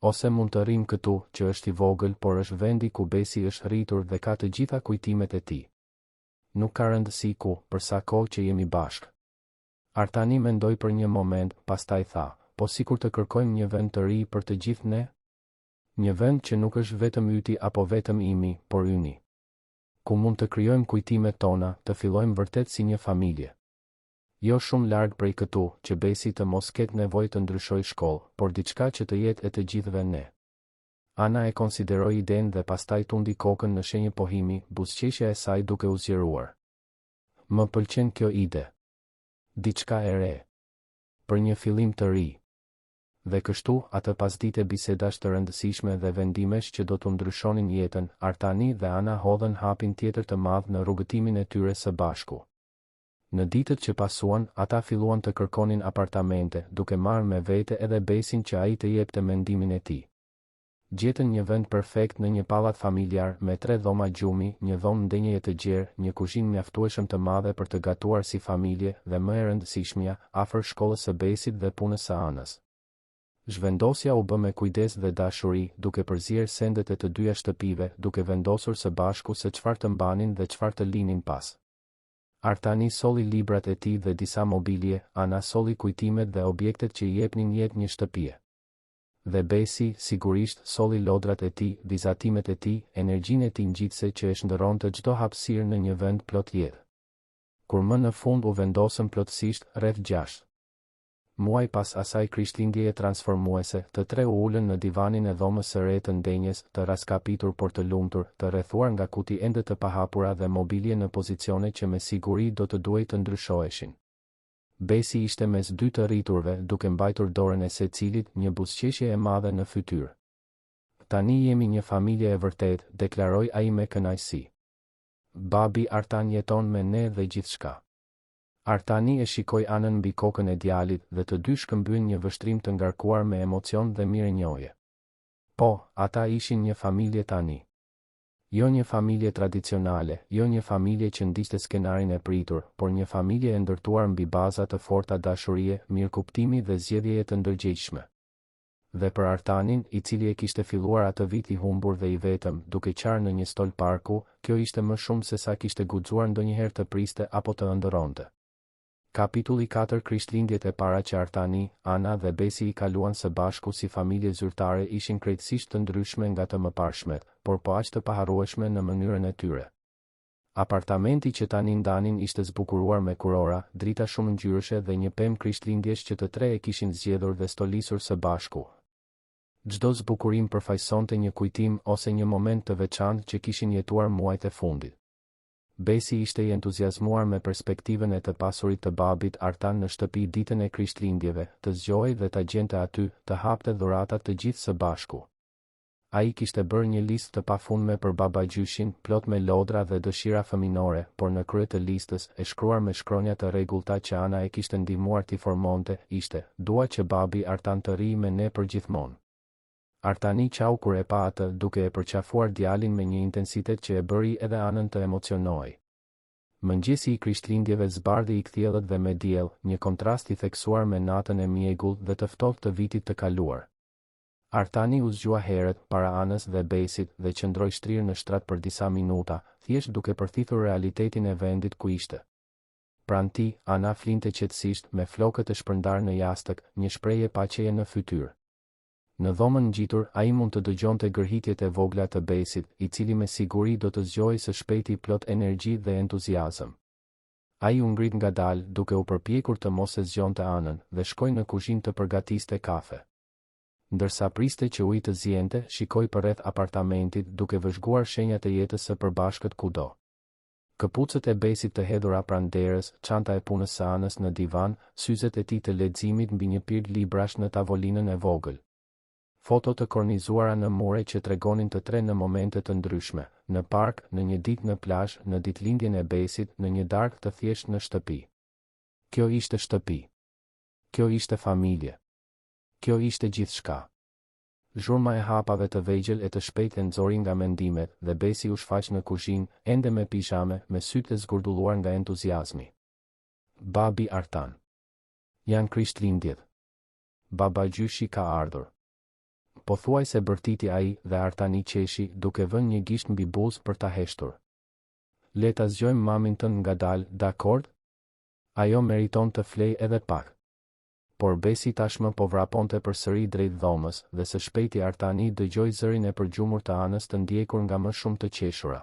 Ose mund të rrim këtu, që është i vogël, por është vendi ku Besi është rritur dhe ka të gjitha kujtimet e tij. Nuk ka rëndësi ku, për sa kohë që jemi bashkë. Artani mendoi për një moment, pastaj tha, po sikur të kërkojmë një vend të ri për të gjithë ne? Një vend që nuk është vetëm yti apo vetëm imi, por yni. Ku mund të krijojmë kujtimet tona, të fillojmë vërtet si një familje. Jo shumë larg prej këtu, që Besi të mos ketë nevojë të ndryshojë shkollë, por diçka që të jetë e të gjithëve ne. Ana e konsideroi idenë dhe pastaj tundi kokën në shenjë pohimi, buzëqeshja e saj duke u zgjeruar. Më pëlqen kjo ide. Diçka e re. Për një fillim të ri. Dhe kështu, atë pasdite bisedash të rëndësishme dhe vendimesh që do të ndryshonin jetën, Artani dhe Ana hodhen hapin tjetër të madh në rrugëtimin e tyre së bashku. Në ditët që pasuan, ata filluan të kërkonin apartamente, duke marrë me vete edhe Besin që ai të jepte mendimin e tij. Gjetën një vend perfekt në një pallat familjar me 3 dhoma gjumi, një dhomë ndenjeje të gjerë, një kuzhinë mjaftueshëm të madhe për të gatuar si familje dhe më e rëndësishmja, afër shkollës së Besit dhe punës së Anës. Zhvendosja u bë me kujdes dhe dashuri, duke përzier sendet e të dyja shtëpive, duke vendosur së bashku se çfarë të mbanin dhe çfarë të linin pas. Artani solli librat e tij dhe disa mobilje, Ana solli kujtimet dhe objektet që i jepnin jetë një shtëpie. Dhe Besi, sigurisht, solli lodrat e tij, vizatimet e tij, energjinë e tij ngjitse që e shndërronte çdo hapësirë në një vend plot jetë. Kur më në fund u vendosën plotësisht, rreth 6 muaj pas asaj krishtlindjeje transformuese, të tre u ulën në divanin e dhomës së re të ndenjes, të raskapitur por të lumtur, të rrethuar nga kuti ende të pahapura dhe mobilje në pozicione që me siguri do të duhej të ndryshoheshin. Besi ishte mes dy të rriturve, duke mbajtur dorën e secilit, një buzëqeshje e madhe në fytyrë. Tani jemi një familje e vërtet, deklaroi ai me kënaqësi. Babi Artan jeton me ne dhe gjithçka. Artani e shikoi Anën mbi kokën e djalit dhe të dy shkëmbyen një vështrim të ngarkuar me emocion dhe mirënjohje. Po, ata ishin një familje tani. Jo një familje tradicionale, jo një familje që ndiqte skenarin e pritur, por një familje e ndërtuar mbi baza të forta dashurie, mirëkuptimi dhe zgjedhjeje të ndërgjegjshme. Dhe për Artanin, i cili e kishte filluar atë vit i humbur dhe i vetëm, duke qarë në një stol parku, kjo ishte më shumë se sa kishte guxuar ndonjëherë të priste apo të ëndërronte. Kapitulli 4 Krishtlindjet e para që Artani, Ana dhe Besi i kaluan së bashku si familje zyrtare ishin krejtësisht të ndryshme nga të mëparshmet, por po aq të paharrueshme në mënyrën e tyre. Apartamenti që tani ndanin ishte zbukuruar me kurora, drita shumë ngjyrëshe dhe një pemë krishtlindjesh që të tre e kishin zgjedhur dhe stolisur së bashku. Çdo zbukurim përfaqësonte një kujtim ose një moment të veçantë që kishin jetuar muajt e fundit. Besi ishte i entuziazmuar me perspektivën e të pasurit të babit Artan në shtëpi ditën e krishtlindjeve, të zgjohej dhe ta gjente aty, të hapte dhuratat të gjithë së bashku. Ai kishte bërë një listë të pafundme për babagjyshin, plot me lodra dhe dëshira fëminore, por në krye të listës, e shkruar me shkronja të rregullta që Ana e kishte ndihmuar t'i formonte, ishte: "Dua që babi Artan të rrijë me ne përgjithmonë." Artani qau kur e pa atë, duke e përqafuar djalin me një intensitet që e bëri edhe Anën të emocionoi. Mëngjesi i krishtlindjeve zbardhi i kthjellët dhe me diell, një kontrast i theksuar me natën e mjegull dhe të ftohtë të vitit të kaluar. Artani u zgjua herët para Anës dhe Besit dhe qëndroi shtrirë në shtrat për disa minuta, thjesht duke përthithur realitetin e vendit ku ishte. Pranë tij, Ana flinte qetësisht, me flokët e shpërndarë në jastëk, një shprehje paqeje në fytyrë. Në dhomën ngjitur, ai mund të dëgjonte gërhitjet e vogla të Besit, i cili me siguri do të zgjohej së shpejti plot energji dhe entuziazëm. Ai u ngrit ngadalë, duke u përpjekur të mos e zgjonte Anën, dhe shkoi në kuzhinë të përgatiste kafe. Ndërsa priste që ujë të zjente, shikoi përreth apartamentit, duke vëzhguar shenjat e jetës së përbashkët kudo. Këpucët e Besit të hedhura pranë derës, çanta e punës së Anës në divan, syzet e tij të leximit mbi një pirë librash në tavolinën e vogël. Foto të kornizuara në mure që tregonin të tre në momente të ndryshme, në park, në një ditë në plazh, në ditëlindjen e Besit, në një darkë të thjeshtë në shtëpi. Kjo ishte shtëpi. Kjo ishte familje. Kjo ishte gjithçka. Zhurma e hapave të vegjël e të shpejtë e nxori nga mendimet, dhe Besi u shfaq në kuzhinë, ende me pijame, me sytë e zgurdulluar nga entuziazmi. Babi Artan. Janë krishtlindjet. Babagjyshi ka ardhur. Pothuajse bërtiti ai dhe Artani qeshi duke vënë një gisht mbi buzë për ta heshtur. Le ta zgjojmë mamin tënd ngadalë, dakord? Ajo meriton të flej edhe pak. Por Besi tashmë po vraponte përsëri drejt dhomës dhe së shpejti Artani dëgjoi zërin e përgjumur të Anës të ndjekur nga më shumë të qeshura.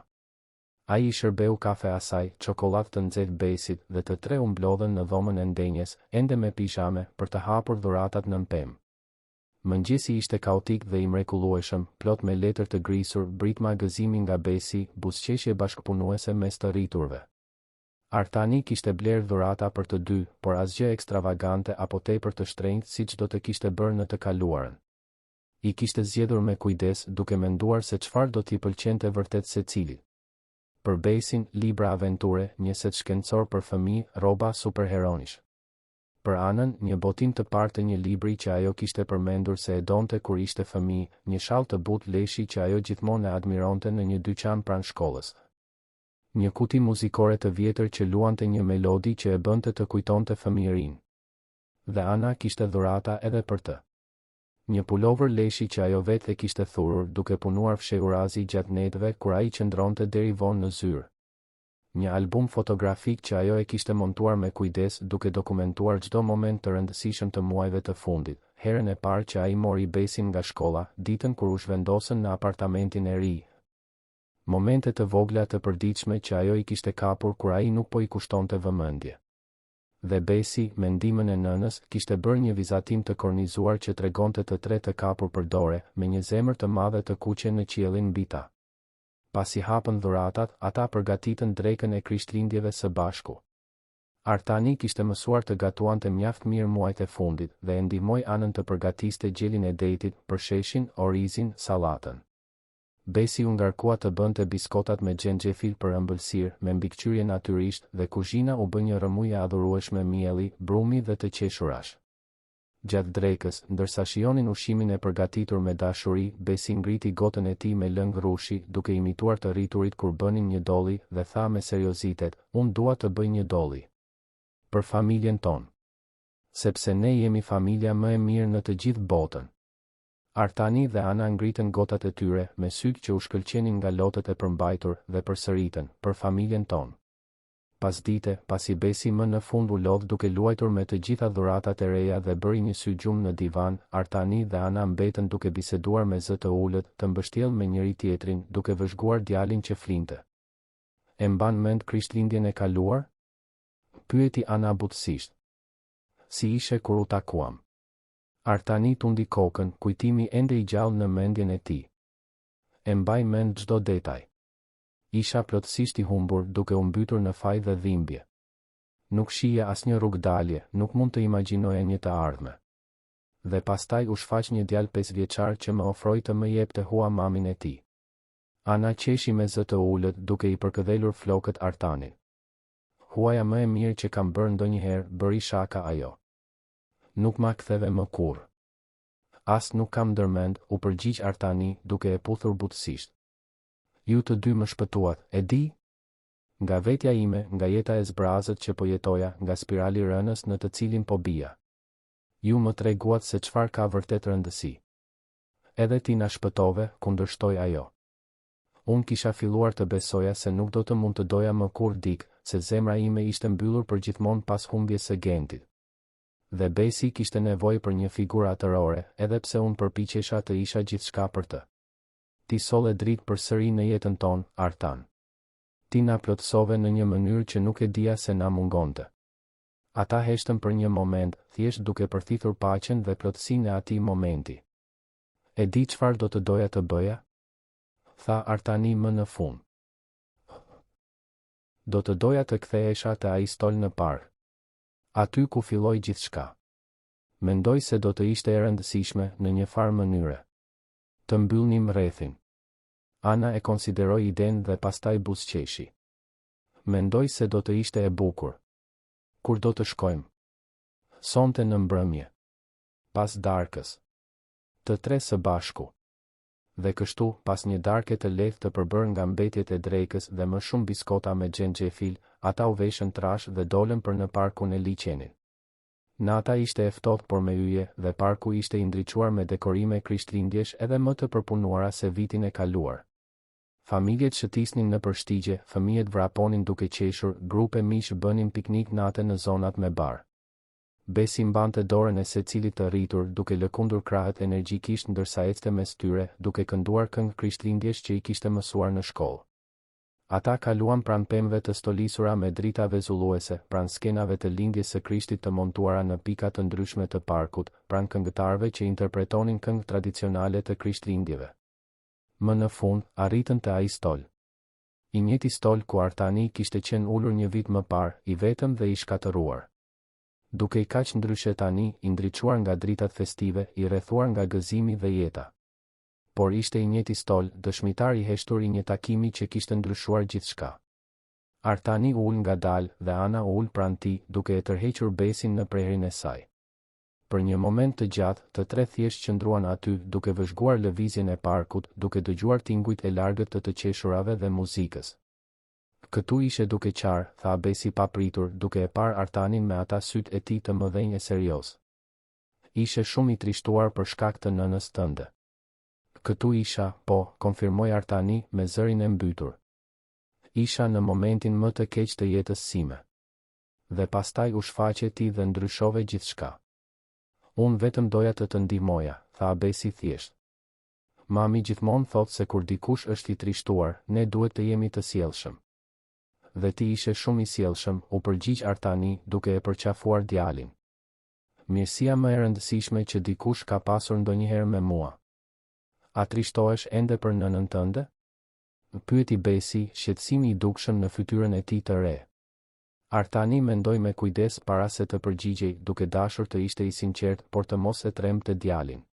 Ai i shërbeu kafe asaj, çokoladë të nxehtë Besit dhe të tre u mblodhen në dhomën e ndenjes, ende me pijame, për të hapur dhuratat në pemë. Mëngjesi ishte kaotik dhe i mrekullueshëm, plot me letër të grisur, britma gëzimi nga Besi, buzëqeshje bashkëpunuese mes të rriturve. Artani kishte blerë dhurata për të dy, por asgjë ekstravagante apo tepër të shtrenjtë siç do të kishte bërë në të kaluarën. I kishte zgjedhur me kujdes, duke menduar se çfarë do t'i pëlqente vërtet secilit. Për Besin, libra aventure, një set shkencor për fëmijë, rroba superheronish. Për Anën, një botim të parë të një libri që ajo kishte përmendur se e donte kur ishte fëmijë, një shall të butë leshi që ajo gjithmonë e admironte në një dyqan pranë shkollës. Një kuti muzikore të vjetër që luante një melodi që e bënte të kujtonte fëmijërinë. Dhe Ana kishte dhurata edhe për të. Një pulover leshi që ajo vetë e kishte thurur duke punuar fshehurazi gjatë netëve kur ai qëndronte deri vonë në zyrë. Një album fotografik që ajo e kishte montuar me kujdes duke dokumentuar çdo moment të rëndësishëm të muajve të fundit, herën e parë që ai mori Besin nga shkolla, ditën kur u zhvendosën në apartamentin e ri. Momente të vogla të përditshme që ajo i kishte kapur kur ai nuk po i kushtonte vëmendje. Dhe Besi, me ndihmën e nënës, kishte bërë një vizatim të kornizuar që tregonte të tre të kapur për dore, me një zemër të madhe të kuqe në qiellin mbi ta. Pasi hapën dhuratat, ata përgatitën drekën e Krishtlindjeve së bashku. Artani kishte mësuar të gatuante mjaft mirë muajt e fundit dhe e ndihmoi Anën të përgatiste gjelin e detit, përsheshin, orizin, sallatën. Besi u ngarkua të bënte biskotat me xhenxhefil për ëmbëlsirë, me mbikëqyrje natyrisht dhe kuzhina u bë një rrëmujë adhurueshme mielli, brumi dhe të qeshurash. Gjatë drekës, ndërsa shijonin ushqimin e përgatitur me dashuri, Besi ngriti gotën e tij me lëng rrushi, duke imituar të rriturit kur bënin një dolli dhe tha me seriozitet, "Unë dua të bëj një dolli. Për familjen tonë. Sepse ne jemi familja më e mirë në të gjithë botën." Artani dhe Ana ngritën gotat e tyre, me sytë që u shkëlqenin nga lotët e përmbajtur dhe përsëritën, "Për familjen tonë." Pasdite, pasi Besi më në fund u lodh duke luajtur me të gjitha dhuratat e reja dhe bëri një sy gjumë në divan, Artani dhe Ana mbetën duke biseduar me zë të ulët, të mbështjellë me njëri tjetrin, duke vëzhguar djalin që flinte. "E mban mend Krishtlindjen e kaluar?" pyeti Ana butësisht. "Si ishe kur u takuam?" Artani tundi kokën, kujtimi ende i gjallë në mendjen e tij. "E mbaj mend çdo detaj. Isha plotësisht i humbur, duke u mbytur në faj dhe dhimbje. Nuk shija asnjë rrugë dalje, nuk mund të imagjinoja një të ardhme. Dhe pastaj u shfaq një djalë 5 vjeçar që më ofroi të më jepte hua mamin e tij." Ana qeshi me zë të ulët, duke i përkëdhelur flokët Artanit. "Huaja më e mirë që kam bërë ndonjëherë", bëri shaka ajo. "Nuk ma ktheve më kurrë." "As nuk kam ndërmend", u përgjigj Artani, duke e puthur butësisht. "Ju të dy më shpëtuat, e di? Nga vetja ime, nga jeta e zbrazët që po jetoja, nga spirali rënës në të cilin po bija. Ju më treguat se çfarë ka vërtet rëndësi. Edhe ti na shpëtove", kundërshtoi ajo. "Unë kisha filluar të besoja se nuk do të mund të doja më kurrë dik, se zemra ime ishte mbyllur përgjithmonë pas humbjes së Gentit. Dhe Besi kishte nevojë për një figurë atërore, edhe pse unë përpiqesha të isha gjithçka për të. Ti solle dritë përsëri në jetën tonë, Artan. Ti na plotësove në një mënyrë që nuk e dija se na mungonte." Ata heshtën për një moment, thjesht duke përthithur paqen dhe plotësinë e atij momenti. "E di çfarë do të doja të bëja?" tha Artani më në fund. "Do të doja të kthehesha te ai stol në park. Aty ku filloi gjithçka. Mendoj se do të ishte e rëndësishme, në një farë mënyre, të mbyllnim rrethin." Ana e konsideroi idenë dhe pastaj buzëqeshi. "Mendoj se do të ishte e bukur. Kur do të shkojmë?" "Sonte në mbrëmje. Pas darkës. Të tre së bashku." Dhe kështu, pas një darke të lehtë të përbërë nga mbetjet e drekës dhe më shumë biskota me xhenxhefil, ata u veshën trash dhe dolën për në parkun e liçenit. Nata ishte e ftohtë por me yje dhe parku ishte i ndriçuar me dekorime krishtlindjesh edhe më të përpunuara se vitin e kaluar. Familjet shëtisnin në përshtigje, fëmijët vraponin duke qeshur, grupe mish bënin piknik natë në zonat me bar. Besi mbante dorën e secilit të rritur duke lëkundur krahët energjikisht ndërsa ecte mes tyre, duke kënduar këngë krishtlindjesh që i kishte mësuar në shkollë. Ata kaluan pranë pemëve të stolisura me drita vezulluese, pranë skenave të lindjes së Krishtit të montuara në pika të ndryshme të parkut, pranë këngëtarëve që interpretonin këngë tradicionale të krishtlindjeve. Më në fund, arritën te ai stol. I njëjti stol ku Artani kishte qenë ulur një vit më parë, i vetëm dhe i shkatëruar. Duke i kaq ndryshe tani, i ndriçuar nga dritat festive, i rrethuar nga gëzimi dhe jeta. Por ishte i njëjti stol, dëshmitar i heshtur i një takimi që kishte ndryshuar gjithçka. Artani u ul ngadalë dhe Ana u ul pranë tij, duke e tërhequr Besin në prehrin e saj. Për një moment të gjatë, të tre thjesht qëndruan aty, duke vëzhguar lëvizjen e parkut, duke dëgjuar tingujt e largët të qeshurave dhe muzikës. Këtu ishe duke qarë, tha Besi papritur, duke e parë Artanin me ata syt e tij të mëdhenj e serioz. Ishe shumë i trishtuar për shkak të nënës tënde. Këtu isha, po, konfirmoi Artani me zërin e mbytur. Isha në momentin më të keq të jetës sime. Dhe pastaj u shfaqe ti dhe ndryshove gjithçka. Unë vetëm doja të ndihmoja, tha Besi thjesht. Mami gjithmonë thot se kur dikush është i trishtuar, ne duhet të jemi të sjellshëm. Dhe ti ishe shumë i sjellshëm, u përgjigj Artani, duke e përqafuar djalin. Mirësia më e rëndësishme që dikush ka pasur ndonjëherë me mua. A trishtohesh ende për nënën tënde? Pyeti Besi, shqetësimi i dukshëm në fytyrën e tij të re. Artani mendoi me kujdes para se të përgjigjej, duke dashur të ishte i sinqert, por të mos e tremte djalin.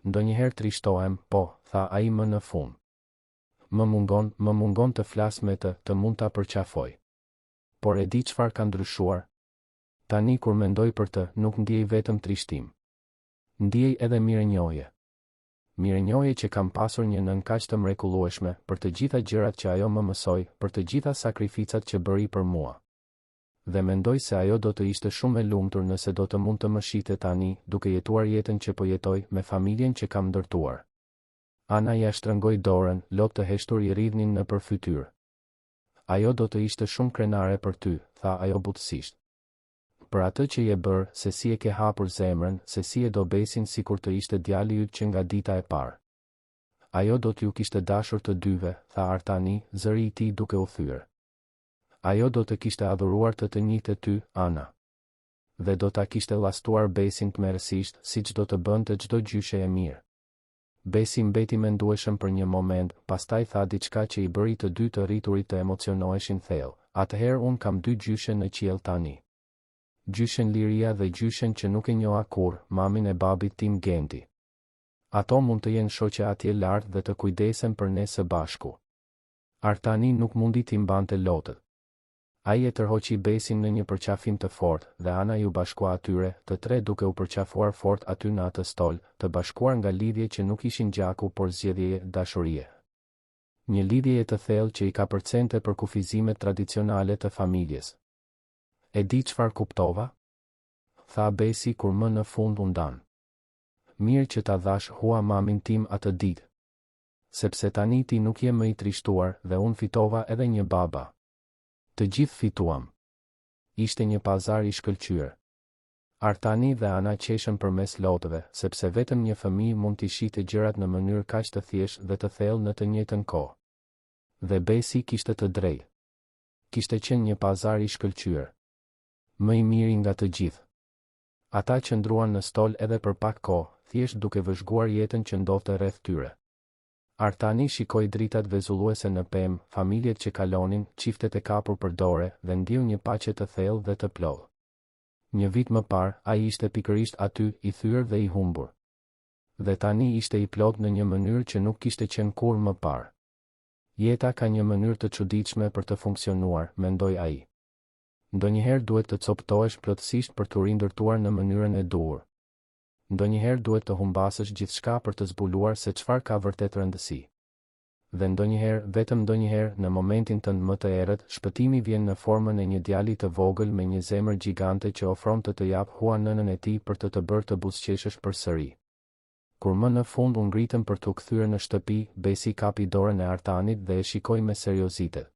Ndonjëherë trishtohem, po, tha ai më në fund. Më mungon të flas me të mund ta përqafoj. Por e di çfarë ka ndryshuar? Tani kur mendoj për të, nuk ndjej vetëm trishtim. Ndjej edhe mirënjohje. Mirënjohje që kam pasur një nën kaq të mrekullueshme, për të gjitha gjërat që ajo më mësoi, për të gjitha sakrificat që bëri për mua. Dhe mendoj se ajo do të ishte shumë e lumtur nëse do të mund të më shihte tani, duke jetuar jetën që po jetoj, me familjen që kam ndërtuar. Ana ja shtrëngoi dorën, lot të heshtur i rridhnin në për fytyrë. Ajo do të ishte shumë krenare për ty, tha ajo butësisht. Për atë që je bërë, se si e ke hapur zemrën, se si e do Besin sikur të ishte djali yt që nga dita e parë. Ajo do t'ju kishte dashur të dyve, tha Artani, zëri i tij duke u thyer. Ajo do të kishte adhuruar të njëjtë ty, Ana. Dhe do ta kishte llastuar Besin tmerrësisht, siç do të bënte çdo gjyshe e mirë. Besi mbeti mendueshëm për një moment, pastaj tha diçka që i bëri të dy të rriturit të emocionoheshin thellë. Atëherë unë kam dy gjyshe në qiell tani. Gjyshen Liria dhe gjyshen që nuk e njoha kurrë, mamin e babit tim Genti. Ato mund të jenë shoqe atje lart dhe të kujdesen për ne së bashku. Artani nuk mundi t'i mbante lotët. Ai e tërhoqi Besin në një përqafim të fortë, dhe Ana ju bashkua atyre, të tre duke u përqafuar fort aty në atë stol, të bashkuar nga lidhje që nuk ishin gjaku por zgjedhje dashurie. Një lidhje të thellë që i ka përcente për kufizimet tradicionale të familjes. E di çfarë kuptova? Tha Besi kur më në fund u ndan. Mirë që ta dhash hua mamin tim atë ditë. Sepse tani ti nuk je më i trishtuar dhe unë fitova edhe një baba. Të gjithë fituam. Ishte një pazar i shkëlqyer. Artani dhe Ana qeshën përmes lotëve, sepse vetëm një fëmijë mund t'i shihte gjërat në mënyrë kaq të thjeshtë dhe të thellë në të njëjtën kohë. Dhe Besi kishte të drejtë. Kishte qenë një pazar i shkëlqyer. Më i miri nga të gjithë. Ata qëndruan në stol edhe për pak kohë, thjesht duke vëzhguar jetën që ndodhte rreth tyre. Artani shikoi dritat vezulluese në pemë, familjet që kalonin, çiftet e kapur për dore, dhe ndjeu një paqe të thellë dhe të plotë. Një vit më parë, ai ishte pikërisht aty, i thyer dhe i humbur. Dhe tani ishte i plot në një mënyrë që nuk kishte qenë kurrë më parë. Jeta ka një mënyrë të çuditshme për të funksionuar, mendoi ai. Ndonjëherë duhet të coptohesh plotësisht për të rindërtuar në mënyrën e duhur. Ndonjëherë duhet të humbasësh gjithçka për të zbuluar se çfarë ka vërtet rëndësi. Dhe ndonjëherë, vetëm ndonjëherë, në momentin tënd më të errët, shpëtimi vjen në formën e një djali të vogël me një zemër gjigante që ofron të jap hua nënën e tij për të bërë të buzëqeshësh përsëri. Kur më në fund u ngritëm për t'u kthyer në shtëpi, Besi kapi dorën e Artanit dhe e shikoi me seriozitet.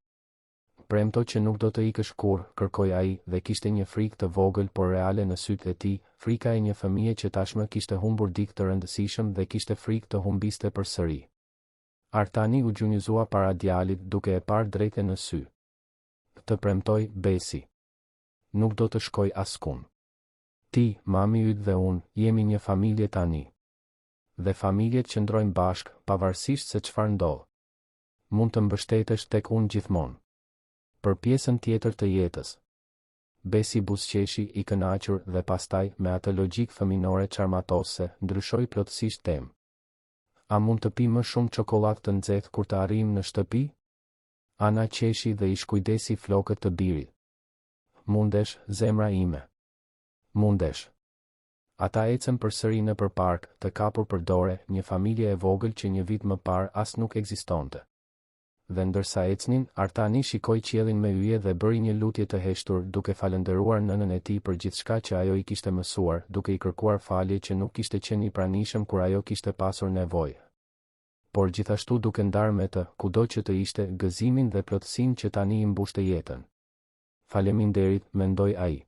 Premto që nuk do të ikësh kurrë, kërkoi ai, dhe kishte një frikë të vogël por reale në sytë e tij, frika e një fëmie që tashmë kishte humbur dikë të rëndësishëm dhe kishte frikë të humbiste përsëri. Artani u gjunjëzua para djalit duke e parë drejtë në sy. Të premtoj, Besi. Nuk do të shkoj askund. Ti, mami yt dhe unë, jemi një familje tani. Dhe familjet qëndrojnë bashkë, pavarësisht se çfarë ndodh. Mund të mbështetesh tek unë gjithmonë. Për pjesën tjetër të jetës. Besi buzëqeshi i kënaqur dhe pastaj, me atë logjik fëminore çarmatose, ndryshoi plotësisht temë. A mund të pi më shumë çokoladë të nxehtë kur të arrijmë në shtëpi? Ana qeshi dhe i shkujdesi flokët të birit. Mundesh, zemra ime. Mundesh. Ata ecën përsëri nëpër park, të kapur për dore, një familje e vogël që një vit më parë as nuk ekzistonte. Dhe ndërsa ecnin, Artani shikoi qiellin me yje dhe bëri një lutje të heshtur, duke falendëruar nënën e tij për gjithçka që ajo i kishte mësuar, duke i kërkuar falje që nuk kishte qenë i pranishëm kur ajo kishte pasur nevojë. Por gjithashtu duke ndarë me të, kudo që të ishte, gëzimin dhe plotësinë që tani i mbushte jetën. Faleminderit, mendoi ai.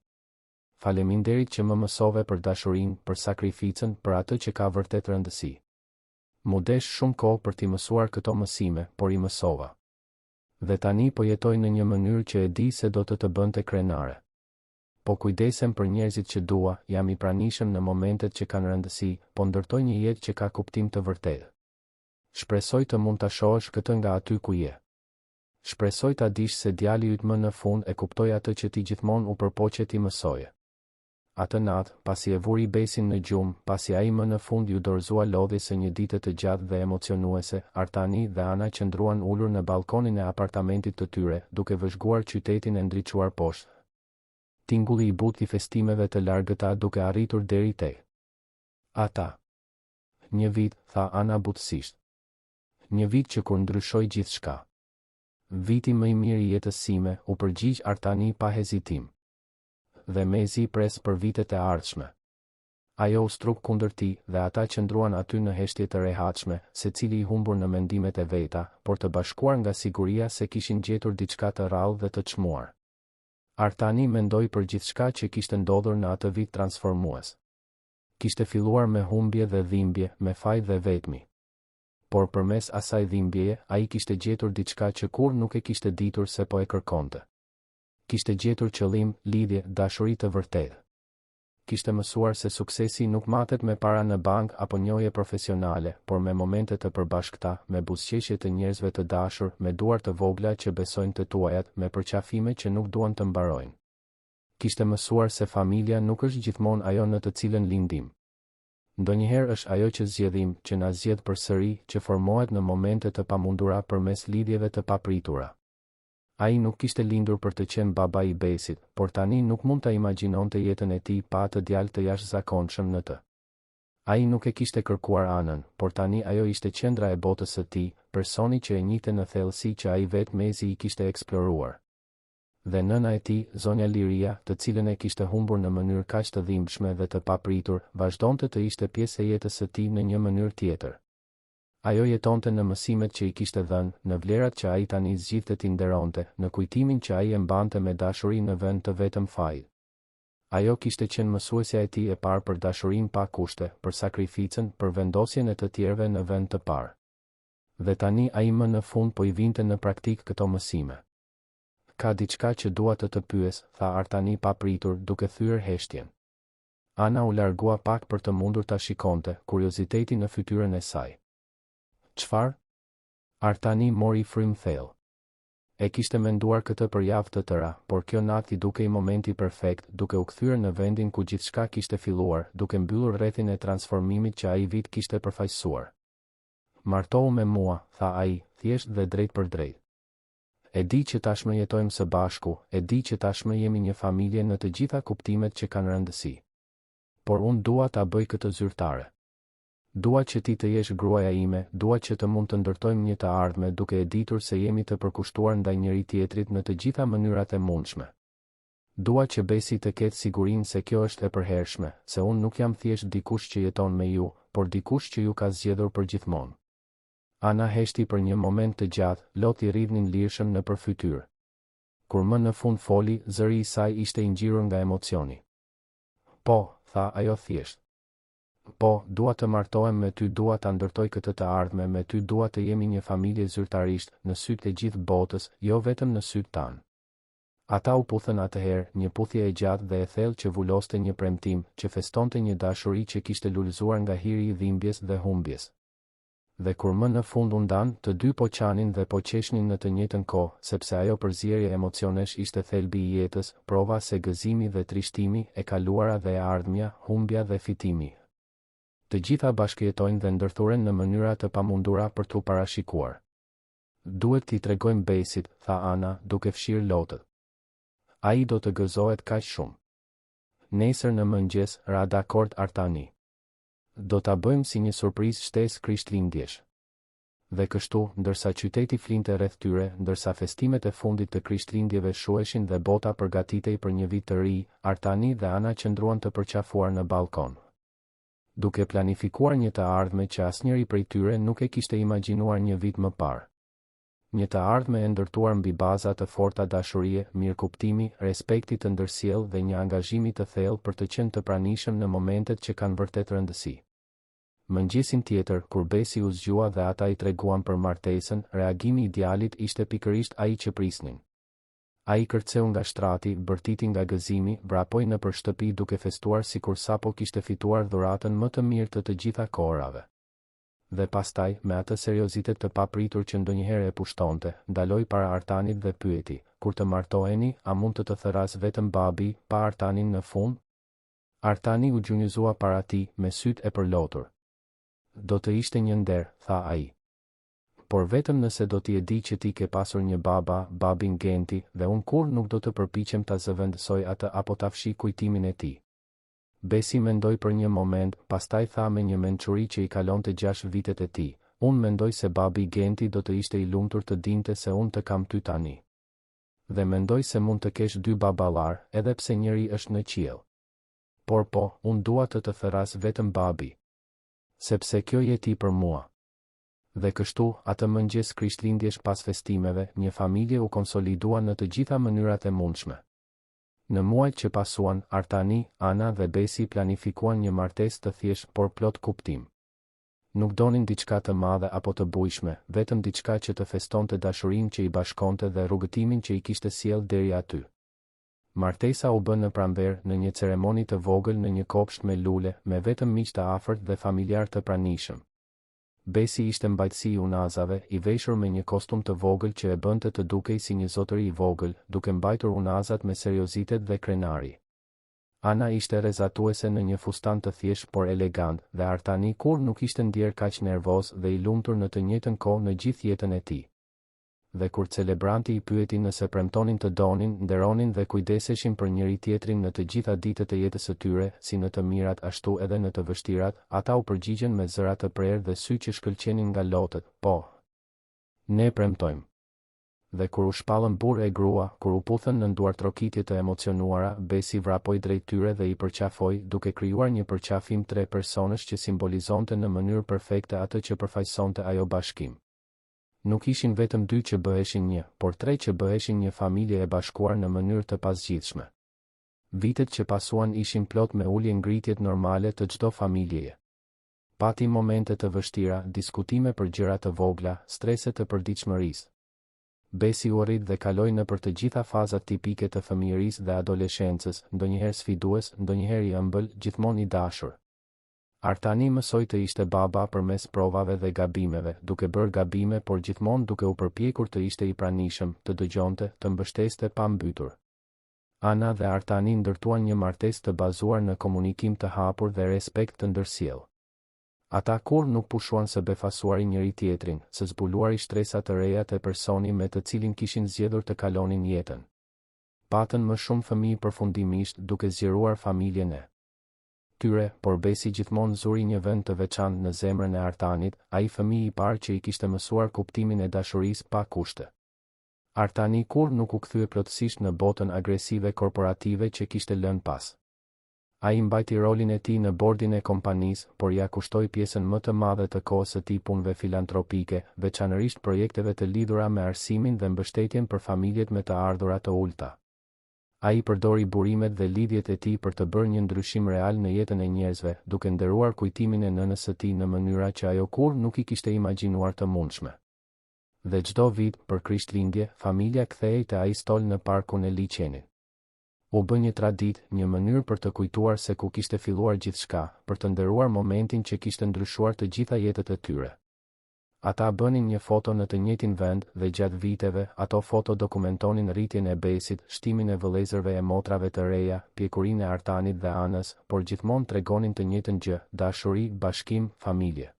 Faleminderit që më mësove për dashurinë, për sakrificën, për atë që ka vërtet rëndësi. Mu desh shumë kohë për t'i mësuar këto mësime, por i mësova. Dhe tani po jetoj në një mënyrë që e di se do të bënte krenare. Po kujdesem për njerëzit që dua, jam i pranishëm në momentet që kanë rëndësi, po ndërtoj një jetë që ka kuptim të vërtetë. Shpresoj të mund ta shohësh këtë nga aty ku je. Shpresoj ta dish se djali yt më në fund e kuptoi atë që ti gjithmonë u përpoqe ti mësoje. Atë natë, pasi e vuri Besin në gjumë, pasi ai më në fund ju dorëzua lodhi së një dite të gjatë dhe emocionuese, Artani dhe Ana qëndruan ulur në balkonin e apartamentit të tyre, duke vëzhguar qytetin e ndriçuar poshtë. Tingulli i butë i festimeve të largëta duke arritur deri tek ata. Një vit, tha Ana butësisht. Një vit që kur ndryshoi gjithçka. Viti më i mirë i jetës sime, u përgjigj Artani pa hezitim. Dhe mezi pres për vitet e ardhshme. Ajo u struk kundër tij dhe ata qëndruan aty në heshtje të rehatshme, secili i humbur në mendimet e veta, por të bashkuar nga siguria se kishin gjetur diçka të rrallë dhe të çmuar. Artani mendoi për gjithçka që kishte ndodhur në atë vit transformues. Kishte filluar me humbje dhe dhimbje, me faj dhe vetmi. Por përmes asaj dhimbjeje, ai kishte gjetur diçka që kur nuk e kishte ditur se po e kërkonte. Kishte gjetur qëllim, lidhje, dashuri të vërtetë. Kishte mësuar se suksesi nuk matet me para në bank apo njohje profesionale, por me momente të përbashkëta, me buzëqeshje të njerëzve të dashur, me duar të vogla që besojnë të tuajat, me përqafime që nuk duan të mbarojnë. Kishte mësuar se familja nuk është gjithmonë ajo në të cilën lindim. Ndonjëherë është ajo që zgjedhim, që na zgjedh përsëri, që formohet në momente të pamundura përmes lidhjeve të papritura. Ai nuk kishte lindur për të qenë baba i Besit, por tani nuk mund ta imagjinonte jetën e tij pa atë djalë të jashtëzakonshëm në të. Ai nuk e kishte kërkuar Anën, por tani ajo ishte qendra e botës së tij, personi që e njihte në thellësi që ai vetë mezi i kishte eksploruar. Dhe nëna e tij, zonja Liria, të cilën e kishte humbur në mënyrë kaq të dhimbshme dhe të papritur, vazhdonte të ishte pjesë e jetës së tij në një mënyrë tjetër. Ajo jetonte në mësimet që i kishte dhënë, në vlerat që ai tani zgjidhte t'i nderonte, në kujtimin që ai e mbante me dashuri në vend të vetëm fajit. Ajo kishte qenë mësuesja e tij e parë për dashurinë pa kushte, për sakrificën, për vendosjen e të tjerëve në vend të parë. Dhe tani ai më në fund po i vinte në praktik këto mësime. Ka diçka që dua të pyes, tha Artani pa pritur, duke thyer heshtjen. Ana u largua pak për të mundur ta shikonte, kurioziteti në fytyrën e saj. Çfarë? Artani mori frym thellë. E kishte menduar këtë për javë të tëra, por kjo natë i dukej momenti perfekt, duke u kthyer në vendin ku gjithçka kishte filluar, duke mbyllur rrethin e transformimit që ai vit kishte përfaqësuar. Martohu me mua, tha ai, thjesht dhe drejt për drejt. E di që tashmë jetojmë së bashku, e di që tashmë jemi një familje në të gjitha kuptimet që kanë rëndësi. Por unë dua ta bëj këtë zyrtare. Dua që ti të jesh gruaja ime, dua që të mund të ndërtojmë një të ardhme duke e ditur se jemi të përkushtuar ndaj njëri tjetrit në të gjitha mënyrat e mundshme. Dua që Besi të ketë sigurinë se kjo është e përhershme, se unë nuk jam thjesht dikush që jeton me ju, por dikush që ju ka zgjedhur për gjithmonë. Ana heshti për një moment të gjatë, loti rrivnin lirshëm në përfytyrë. Kur më në fund foli, zëri i saj ishte i ngjirur nga emocioni. Po, tha ajo thjesht. Po, dua të martohem me ty, dua ta ndërtoj këtë të ardhme me ty, dua të jemi një familje zyrtarisht, në sytë e gjithë botës, jo vetëm në sytë tanë. Ata u puthën atëherë, një puthje e gjatë dhe e thellë që vuloste një premtim, që festonte një dashuri që kishte lulëzuar nga hiri i dhimbjes dhe humbjes. Dhe kur më në fund u ndan, të dy po qanin dhe po qeshnin në të njëjtën kohë, sepse ajo përzierje emocionesh ishte thelbi i jetës, prova se gëzimi dhe trishtimi, e kaluara dhe e ardhmja, humbja dhe fitimi. Të gjitha bashkëjetojnë dhe ndërthuren në mënyra të pamundura për t'u parashikuar. Duhet t'i tregojmë Besit, tha Ana, duke fshirë lotët. Ai do të gëzohet kaq shumë. Nesër në mëngjes, ra dakord Artani. Do ta bëjmë si një surprizë shtesë Krishtlindjesh. Dhe kështu, ndërsa qyteti flinte rreth tyre, ndërsa festimet e fundit të Krishtlindjeve shuheshin dhe bota përgatitej për një vit të ri, Artani dhe Ana qëndruan të përqafuar në balkon. Duke planifikuar një të ardhme që asnjëri prej tyre nuk e kishte imagjinuar një vit më parë. Një të ardhme e ndërtuar mbi baza të forta dashurie, mirëkuptimi, respekti të ndërsjellë dhe një angazhimi të thellë për të qenë të pranishëm në momentet që kanë vërtet rëndësi. Mëngjesin tjetër, kur Besi u zgjua dhe ata i treguan për martesën, reagimi i djalit ishte pikërisht ai që prisnin. Ai kërceu nga shtrati, bërtiti nga gëzimi, vrapoi nëpër shtëpi duke festuar sikur sapo kishte fituar dhuratën më të mirë të gjitha kohërave. Dhe pastaj, me atë seriozitet të papritur që ndonjëherë e pushtonte, ndaloi para Artanit dhe pyeti, kur të martoheni, a mund të thëras vetëm babi, pa Artanin në fund? Artani u gjunjëzua para tij, me sytë e përlotur. Do të ishte një nder, tha ai. Por vetëm nëse do t'i e di që ti ke pasur një baba, babin Genti, dhe unë kur nuk do të përpiqem ta zëvendësoj atë apo ta fshi kujtimin e tij. Besi mendoi për një moment, pastaj tha me një mençuri që i kalonte 6 vitet e tij, unë mendoj se babi Genti do të ishte i lumtur të dinte se unë të kam ty tani. Dhe mendoj se mund të kesh 2 baballar, edhe pse njëri është në qiell. Por po, unë dua të thëras vetëm babi. Sepse kjo je ti për mua. Dhe kështu, atë mëngjes Krishtlindjesh pas festimeve, një familje u konsolidua në të gjitha mënyrat e mundshme. Në muajt që pasuan, Artani, Ana dhe Besi planifikuan një martesë të thjeshtë por plot kuptim. Nuk donin diçka të madhe apo të bujshme, vetëm diçka që të festonte dashurinë që i bashkonte dhe rrugëtimin që i kishte sjellë deri aty. Martesa u bë në pranverë në një ceremoni të vogël në një kopsht me lule, me vetëm miq të afërt dhe familjar të pranishëm. Besi ishte mbajtësi i unazave, i veshur me një kostum të vogël që e bënte të dukej si një zotëri i vogël, duke mbajtur unazat me seriozitet dhe krenari. Ana ishte rrezatuese në një fustan të thjeshtë por elegant, dhe Artani kur nuk ishte ndjer kaq nervoz dhe i lumtur në të njëjtën kohë në gjithë jetën e tij. Dhe kur celebranti i pyeti nëse premtonin të donin, nderonin dhe kujdeseshin për njëri tjetrin në të gjitha ditët e jetës së tyre, si në të mirat ashtu edhe në të vështirat, ata u përgjigjen me zëra të prerë dhe sy që shkëlqenin nga lotët, po. Ne premtojmë. Dhe kur u shpallën burrë e grua, kur u puthën në nduartrokitje të emocionuara, Besi vrapoi drejt tyre dhe i përqafoi, duke krijuar një përqafim 3 personësh që simbolizonte në mënyrë perfekte atë që përfaqësonte ajo bashkim. Nuk ishin vetëm 2 që bëheshin një, por 3 që bëheshin një familje e bashkuar në mënyrë të pasgjithshme. Vitet që pasuan ishin plot me ulje ngritjet normale të çdo familjeje. Pati momente të vështira, diskutime për gjëra të vogla, strese të përditshmërisë. Besi u rrit dhe kaloi nëpër të gjitha fazat tipike të fëmijërisë dhe adoleshencës, ndonjëherë sfidues, ndonjëherë i ëmbël, gjithmonë i dashur. Artani mësoi të ishte baba përmes provave dhe gabimeve, duke bërë gabime por gjithmonë duke u përpjekur të ishte i pranishëm, të dëgjonte, të mbështeste pa mbytur. Ana dhe Artani ndërtuan një martesë të bazuar në komunikim të hapur dhe respekt të ndërsjellë. Ata kur nuk pushuan së befasuari njëri tjetrin, së zbuluari shtresat të reja të personi me të cilin kishin zgjedhur të kalonin jetën. Patën më shumë fëmijë përfundimisht duke zgjeruar familjen e tyre, por besi gjithmonë zuri një vend të veçantë në zemrën e Artanit, ai fëmijë i parë që i kishte mësuar kuptimin e dashurisë pa kushte. Artani kur nuk u kthye plotësisht në botën agresive korporative që kishte lënë pas. Ai mbajti rolin e tij në bordin e kompanisë, por ja kushtoi pjesën më të madhe të kohës së tij punëve filantropike, veçanërisht projekteve të lidhura me arsimin dhe mbështetjen për familjet me të ardhura të ulta. Ai përdori burimet dhe lidhjet e tij për të bërë një ndryshim real në jetën e njerëzve, duke nderuar kujtimin e nënës së tij në mënyra që ajo kurrë nuk i kishte imagjinuar të mundshme. Dhe çdo vit, për Krishtlindje, familja kthehej te ai stol në parkun e liçenit. U bë një traditë, një mënyrë për të kujtuar se ku kishte filluar gjithçka, për të nderuar momentin që kishte ndryshuar të gjitha jetët e tyre. Ata bënin një foto në të njëjtin vend dhe gjatë viteve, ato foto dokumentonin rritjen e Besit, shtimin e vëllezërve e motrave të reja, pjekurinë e Artanit dhe Anës, por gjithmonë tregonin të njëjtën gjë, dashuri, bashkim, familje.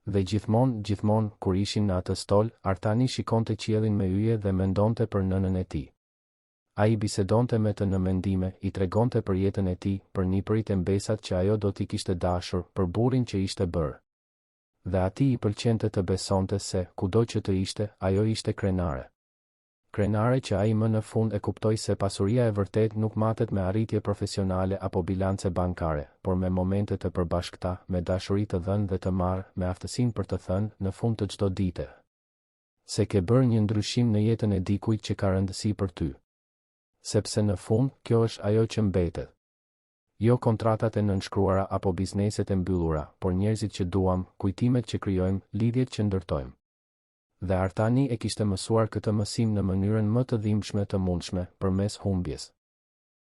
Dhe gjithmonë, kur ishin në atë stol, Artani shikonte qiellin me yje dhe mendonte për nënën e tij. Ai bisedonte me të në mendime, i tregonte për jetën e tij, për nipërit e mbesat që ajo do t'i kishte dashur, për burrin që ishte bërë. Dhe atij i pëlqente të besonte se, kudo që të ishte, ajo ishte krenare. Krenare që ai më në fund e kuptoi se pasuria e vërtet nuk matet me arritje profesionale apo bilance bankare, por me momente të përbashkëta, me dashuri të dhënë dhe të marrë, me aftësinë për të thënë, në fund të çdo dite, se ke bërë një ndryshim në jetën e dikujt që ka rëndësi për ty. Sepse në fund, kjo është ajo që mbetet. Jo kontratat e nënshkruara apo bizneset e mbyllura, por njerëzit që duam, kujtimet që krijojmë, lidhjet që ndërtojmë. Dhe Artani e kishte mësuar këtë mësim në mënyrën më të dhimbshme të mundshme, përmes humbjes.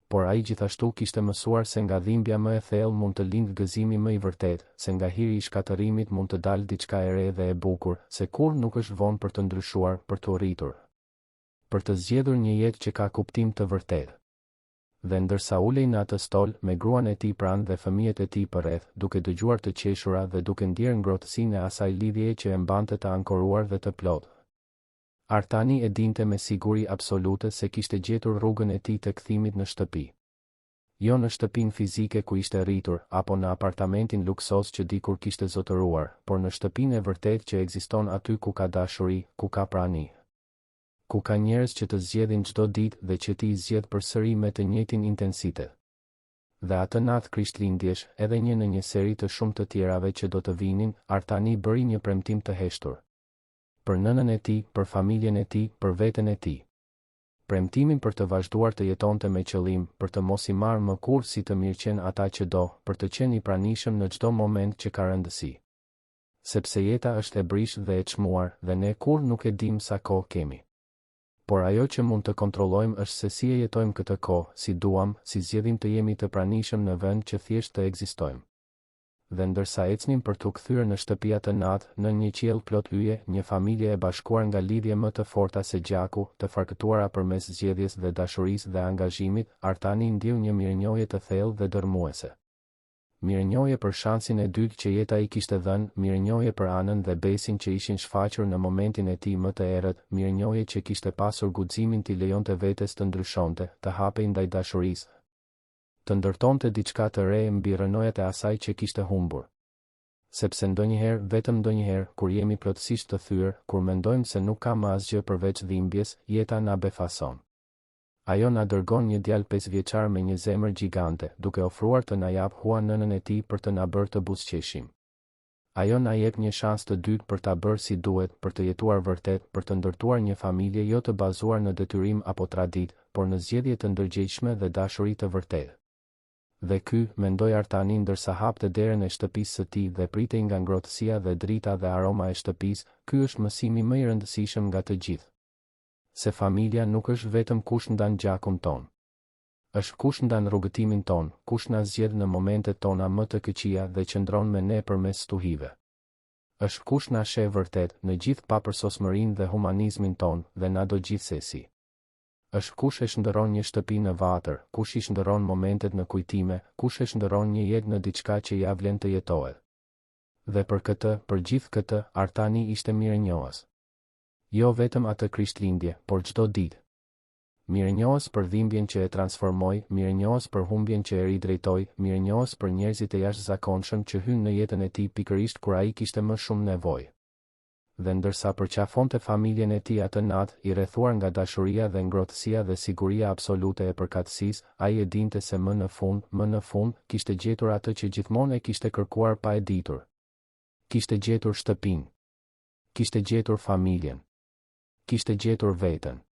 Por ai gjithashtu kishte mësuar se nga dhimbja më e thellë mund të lindë gëzimi më i vërtet, se nga hiri i shkatërimit mund të dalë diçka e re dhe e bukur, se kur nuk është vonë për të ndryshuar, për të rritur, për të zgjedhur një jetë që ka kuptim të vërtetë. Dhe ndërsa ulej në atë stol, me gruan e tij pranë dhe fëmijët e tij përreth, duke dëgjuar të qeshura dhe duke ndjerë ngrohtësinë e asaj lidhjeje që e mbante të ankoruar dhe të plotë, Artani e dinte me siguri absolute se kishte gjetur rrugën e tij të kthimit në shtëpi. Jo në shtëpinë fizike ku ishte rritur, apo në apartamentin luksos që dikur kishte zotëruar, por në shtëpinë e vërtet që ekziston aty ku ka dashuri, ku ka prani, ku ka njerëz që të zgjedhin çdo ditë dhe që ti i zgjedh përsëri me të njëjtin intensitet. Dhe atë natë Krishtlindjesh, edhe një në një seri të shumë të tjerave që do të vinin, Artani bëri një premtim të heshtur. Për nënën e tij, për familjen e tij, për veten e tij. Premtimin për të vazhduar të jetonte me qëllim, për të mos i marrë më kurrë si të mirëqen ata që do, për të qenë i pranishëm në çdo moment që ka rëndësi. Sepse jeta është e brishtë dhe e çmuar, dhe ne kurrë nuk e dim sa kohë kemi. Por ajo që mund të kontrollojmë është se si e jetojmë këtë kohë, si duam, si zgjedhim të jemi të pranishëm në vend që thjesht të ekzistojmë. Dhe ndërsa ecnin për t'u kthyer në shtëpia të natë, në një qiell plot yje, një familje e bashkuar nga lidhje më të forta se gjaku, të farkëtuara përmes zgjedhjes dhe dashurisë dhe angazhimit, Artani ndjeu një mirënjohje të thellë dhe dërmuese. Mirënjohje për shansin e dytë që jeta i kishte dhënë, mirënjohje për Anën dhe Besin që ishin shfaqur në momentin e tij më të errët, mirënjohje që kishte pasur guximin t'i lejonte vetes të ndryshonte, të hapej ndaj dashurisë, të ndërtonte diçka të re mbi rënojat e asaj që kishte humbur. Sepse ndonjëherë, vetëm ndonjëherë, kur jemi plotësisht të thyer, kur mendojmë se nuk ka më asgjë përveç dhimbjes, jeta na befason. Ajo na dërgon një djalë 5 vjeçar me një zemër gjigante, duke ofruar të na jap hua nënën e tij për të na bërë të buzëqeshim. Ajo na jep një shans të dytë për ta bërë si duhet, për të jetuar vërtet, për të ndërtuar një familje jo të bazuar në detyrim apo traditë, por në zgjedhje të ndërgjegjshme dhe dashuri të vërtetë. Dhe ky, mendoi Artani ndërsa hapte derën e shtëpisë së tij dhe pritej nga ngrohtësia dhe drita dhe aroma e shtëpisë, ky është mësimi më i rëndësishëm nga të gjithë. Se familja nuk është vetëm kush ndan gjakun ton. Është kush ndan rrugëtimin ton, kush na zgjedh në momentet tona më të këqija dhe qëndron me ne përmes stuhive. Është kush na sheh vërtet në gjithë papërsosmërinë dhe humanizmin ton dhe na do gjithsesi. Është kush e shndërron një shtëpi në vatër, kush i shndërron momentet në kujtime, kush e shndërron një jetë në diçka që ja vlen të jetohet. Dhe për gjithë këtë, Artani ishte mirënjohës. Jo vetëm atë Krishtlindje, por çdo ditë. Mirënjohës për dhimbjen që e transformoi, mirënjohës për humbjen që e ridrejtoi, mirënjohës për njerëzit e jashtëzakonshëm që hynë në jetën e tij pikërisht kur ai kishte më shumë nevojë. Dhe ndërsa përqafonte familjen e tij atë natë, i rrethuar nga dashuria dhe ngrohtësia dhe siguria absolute e përkatësisë, ai e dinte se më në fund, kishte gjetur atë që gjithmonë e kishte kërkuar pa e ditur. Kishte gjetur shtëpinë. Kishte gjetur familjen. Kishte gjetur veten.